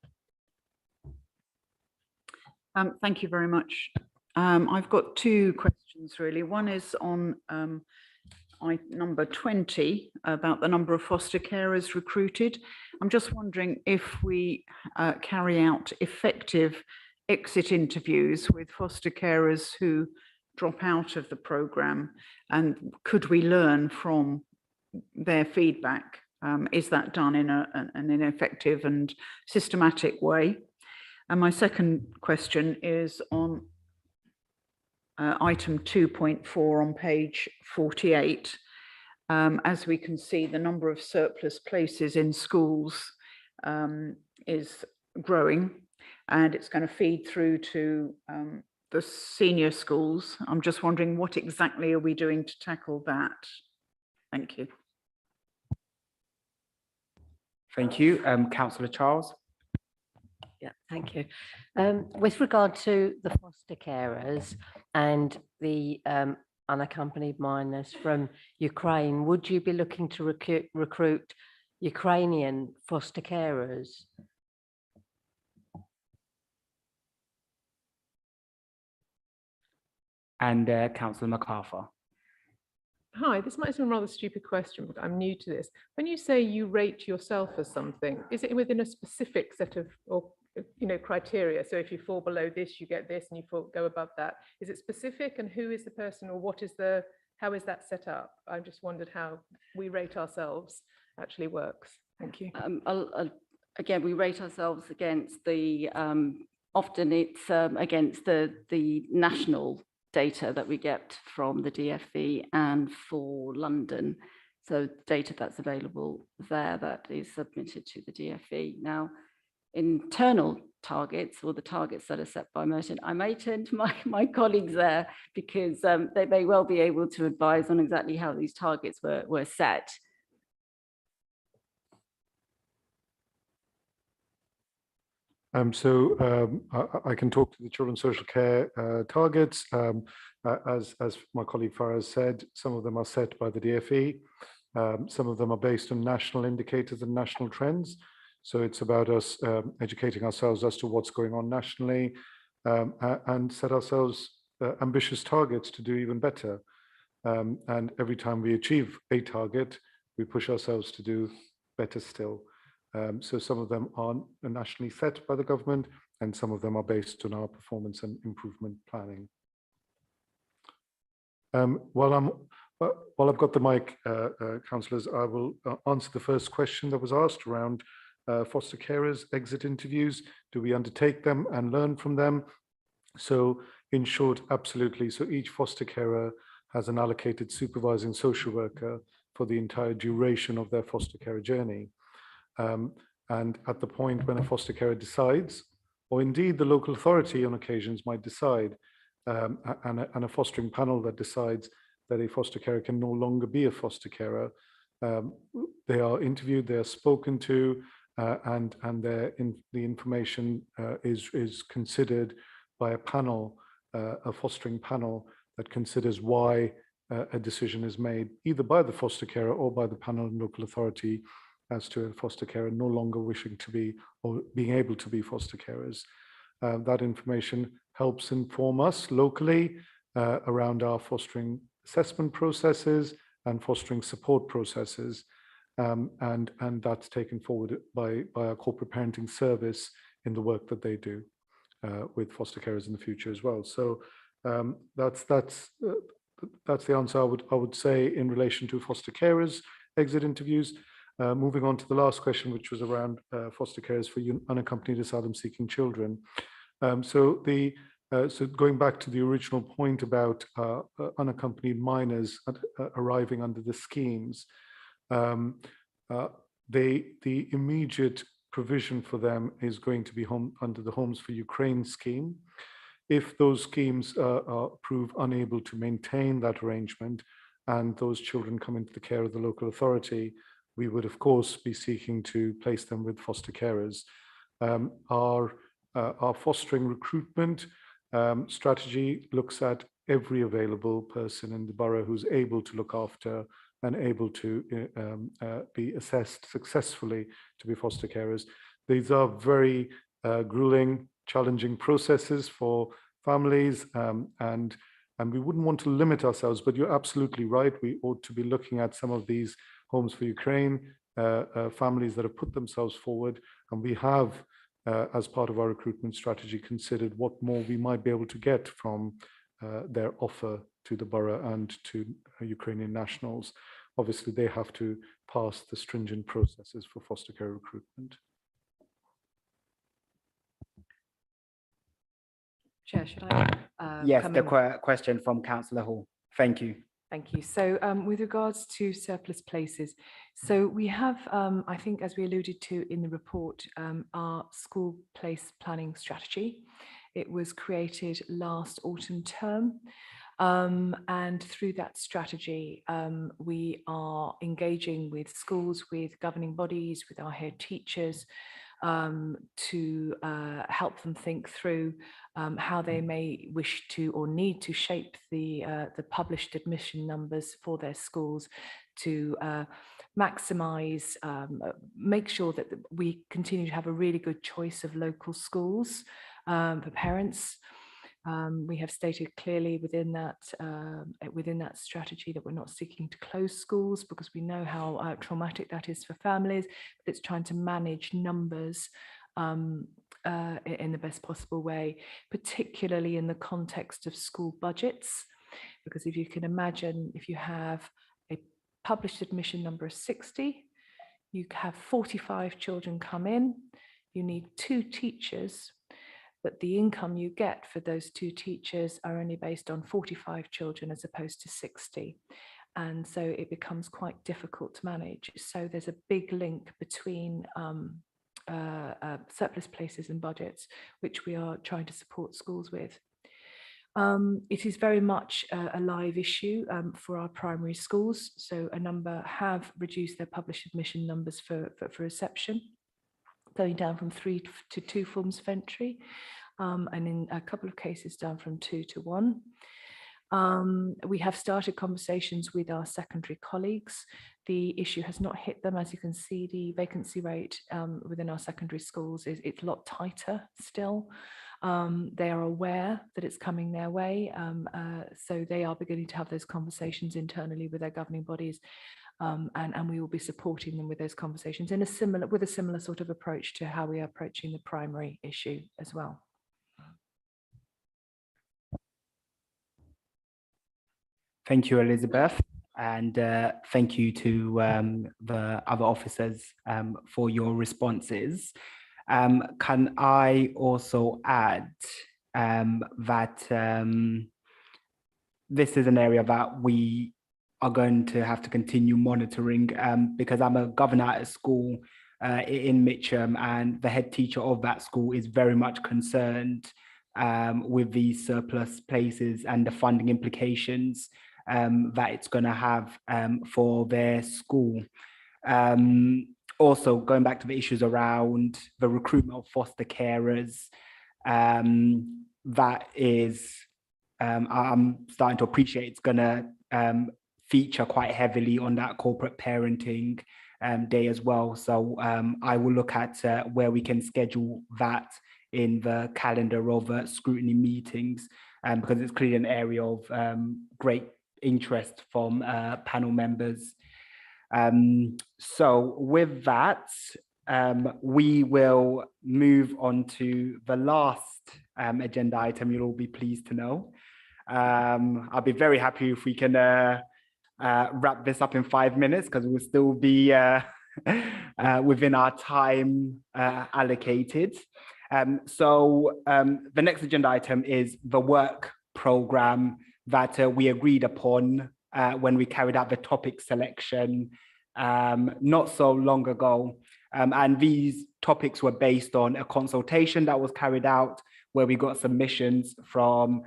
Thank you very much. I've got 2 questions really. One is on number 20 about the number of foster carers recruited. I'm just wondering if we carry out effective exit interviews with foster carers who drop out of the programme, and could we learn from their feedback? Is that done in an effective and systematic way? And my second question is on item 2.4 on page 48. As we can see, the number of surplus places in schools is growing, and it's going to feed through to the senior schools. I'm just wondering, what exactly are we doing to tackle that? Thank you. Thank you. Councillor Charles. Yeah, thank you. With regard to the foster carers and the unaccompanied minors from Ukraine, would you be looking to recruit Ukrainian foster carers? And Councillor MacArthur. Hi, this might seem a rather stupid question, but I'm new to this. When you say you rate yourself as something, is it within a specific set of criteria? So if you fall below this, you get this, and you go above that. Is it specific, and who is the person, or how is that set up? I just wondered how we rate ourselves actually works. Thank you. Again, we rate ourselves against the often it's against the national data that we get from the DfE and for London. So data that's available there that is submitted to the DfE. Now, internal targets, or the targets that are set by Merton, I may turn to my colleagues there because they may well be able to advise on exactly how these targets were set. I can talk to the children's social care targets. As my colleague Farah said, some of them are set by the DfE. Some of them are based on national indicators and national trends. So it's about us educating ourselves as to what's going on nationally and set ourselves ambitious targets to do even better. And every time we achieve a target, we push ourselves to do better still. So some of them are nationally set by the government, and some of them are based on our performance and improvement planning. While I've got the mic, councillors, I will answer the first question that was asked around foster carers, exit interviews. Do we undertake them and learn from them? So in short, absolutely. So each foster carer has an allocated supervising social worker for the entire duration of their foster care journey. And at the point when a foster carer decides or indeed the local authority on occasions might decide, and a fostering panel that decides that a foster carer can no longer be a foster carer. They are interviewed, they are spoken to, and the information is considered by a panel, a fostering panel that considers why a decision is made either by the foster carer or by the panel and local authority as to a foster carer no longer wishing to be or being able to be foster carers. That information helps inform us locally around our fostering assessment processes and fostering support processes. And that's taken forward by our corporate parenting service in the work that they do with foster carers in the future as well. So that's the answer I would say in relation to foster carers exit interviews. Moving on to the last question, which was around foster carers for unaccompanied asylum-seeking children. So going back to the original point about unaccompanied minors arriving under the schemes, the immediate provision for them is going to be under the Homes for Ukraine scheme. If those schemes prove unable to maintain that arrangement and those children come into the care of the local authority, we would of course be seeking to place them with foster carers. Our fostering recruitment strategy looks at every available person in the borough who's able to look after and able to be assessed successfully to be foster carers. These are very grueling, challenging processes for families, and we wouldn't want to limit ourselves, but you're absolutely right. We ought to be looking at some of these Homes for Ukraine families that have put themselves forward, and we have, as part of our recruitment strategy, considered what more we might be able to get from their offer to the borough and to Ukrainian nationals. Obviously, they have to pass the stringent processes for foster care recruitment. Chair, should I? Yes, the question from Councillor Hall. Thank you. Thank you. So with regards to surplus places, so we have, I think, as we alluded to in the report, our school place planning strategy. It was created last autumn term. And through that strategy, we are engaging with schools, with governing bodies, with our head teachers, to help them think through how they may wish to or need to shape the published admission numbers for their schools to maximise, make sure that we continue to have a really good choice of local schools for parents. We have stated clearly within that strategy that we're not seeking to close schools because we know how traumatic that is for families. But it's trying to manage numbers in the best possible way, particularly in the context of school budgets. Because if you can imagine, if you have a published admission number of 60, you have 45 children come in, you need 2 teachers, but the income you get for those 2 teachers are only based on 45 children as opposed to 60. And so it becomes quite difficult to manage. So there's a big link between surplus places and budgets, which we are trying to support schools with. It is very much a live issue for our primary schools. So a number have reduced their published admission numbers for reception, going down from 3 to 2 forms of entry, and in a couple of cases down from 2 to 1. We have started conversations with our secondary colleagues. The issue has not hit them. As you can see, the vacancy rate within our secondary schools it's a lot tighter still. They are aware that it's coming their way, so they are beginning to have those conversations internally with their governing bodies. And we will be supporting them with those conversations with a similar sort of approach to how we are approaching the primary issue as well. Thank you, Elizabeth, and thank you to the other officers for your responses. Can I also add that this is an area that we are going to have to continue monitoring because I'm a governor at a school in Mitcham, and the head teacher of that school is very much concerned with these surplus places and the funding implications that it's going to have for their school. Also, going back to the issues around the recruitment of foster carers, that is, I'm starting to appreciate it's going to feature quite heavily on that corporate parenting day as well. So I will look at where we can schedule that in the calendar of scrutiny meetings, because it's clearly an area of great interest from panel members. So with that, we will move on to the last agenda item, you'll all be pleased to know. I'll be very happy if we can wrap this up in 5 minutes, because we'll still be within our time allocated. So the next agenda item is the work program that we agreed upon when we carried out the topic selection not so long ago. And these topics were based on a consultation that was carried out where we got submissions from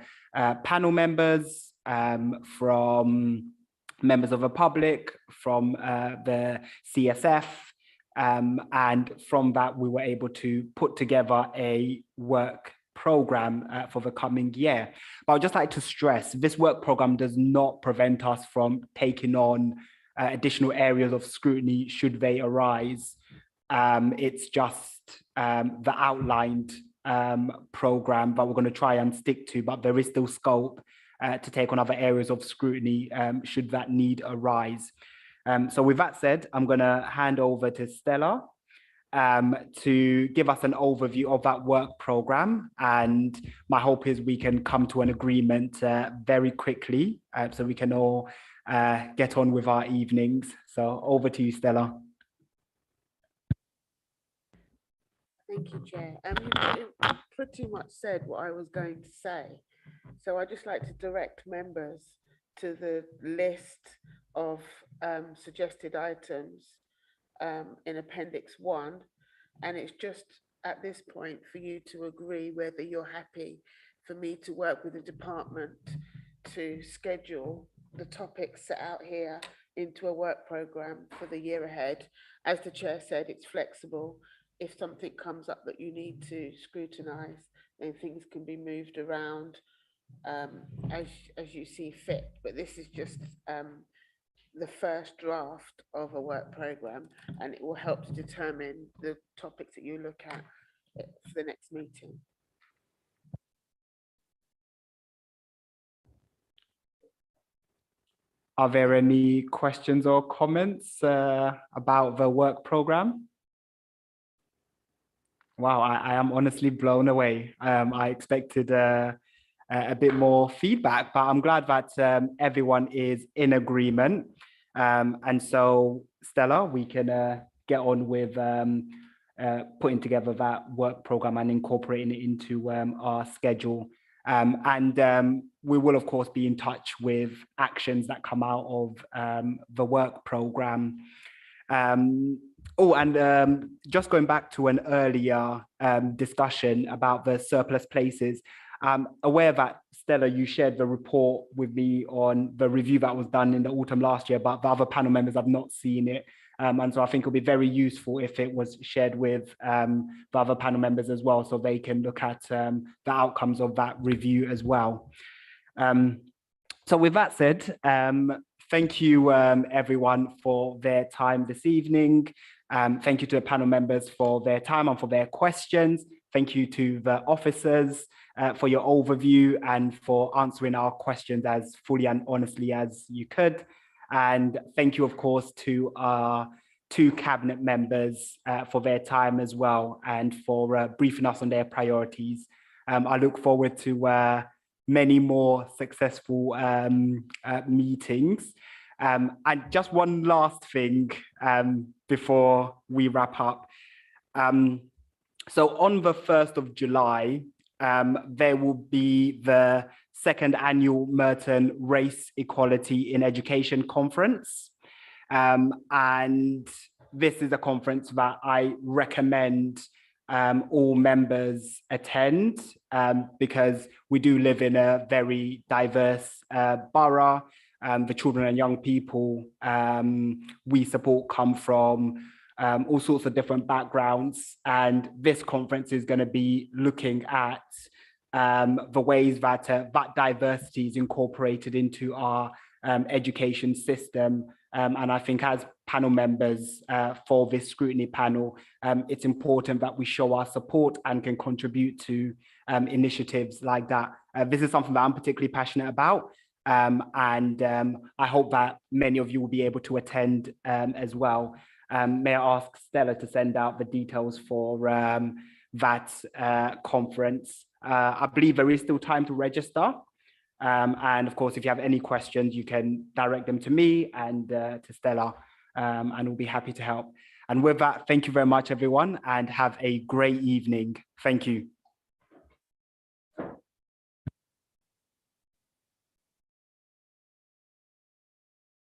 panel members, from members of the public, from the CSF, and from that we were able to put together a work program for the coming year. But I'd just like to stress, this work program does not prevent us from taking on additional areas of scrutiny should they arise. It's just the outlined program that we're going to try and stick to, but there is still scope to take on other areas of scrutiny should that need arise. So with that said, I'm going to hand over to Stella to give us an overview of that work program, and my hope is we can come to an agreement very quickly so we can all get on with our evenings. So over to you, Stella. Thank you, Chair. You pretty much said what I was going to say. So I'd just like to direct members to the list of suggested items in Appendix 1. And it's just at this point for you to agree whether you're happy for me to work with the department to schedule the topics set out here into a work program for the year ahead. As the Chair said, it's flexible. If something comes up that you need to scrutinize, then things can be moved around as you see fit. But this is just the first draft of a work program, and it will help to determine the topics that you look at for the next meeting. Are there any questions or comments about the work program? Wow, I am honestly blown away. I expected a bit more feedback, but I'm glad that everyone is in agreement. And so, Stella, we can get on with putting together that work program and incorporating it into our schedule. And we will, of course, be in touch with actions that come out of the work program. Just going back to an earlier discussion about the surplus places, I'm aware that, Stella, you shared the report with me on the review that was done in the autumn last year, but the other panel members have not seen it. And so I think it'll be very useful if it was shared with the other panel members as well, so they can look at the outcomes of that review as well. So with that said, thank you everyone for their time this evening. Thank you to the panel members for their time and for their questions. Thank you to the officers for your overview and for answering our questions as fully and honestly as you could. And thank you, of course, to our 2 cabinet members for their time as well and for briefing us on their priorities. I look forward to many more successful meetings. And just one last thing before we wrap up. So on the 1st of July, there will be the 2nd annual Merton Race Equality in Education Conference. And this is a conference that I recommend all members attend because we do live in a very diverse borough. The children and young people we support come from all sorts of different backgrounds, and this conference is going to be looking at the ways that that diversity is incorporated into our education system. And I think as panel members for this scrutiny panel, it's important that we show our support and can contribute to initiatives like that. This is something that I'm particularly passionate about. And I hope that many of you will be able to attend as well. May I ask Stella to send out the details for that conference? I believe there is still time to register. And of course, if you have any questions, you can direct them to me and to Stella, and we'll be happy to help. And with that, thank you very much, everyone, and have a great evening. Thank you.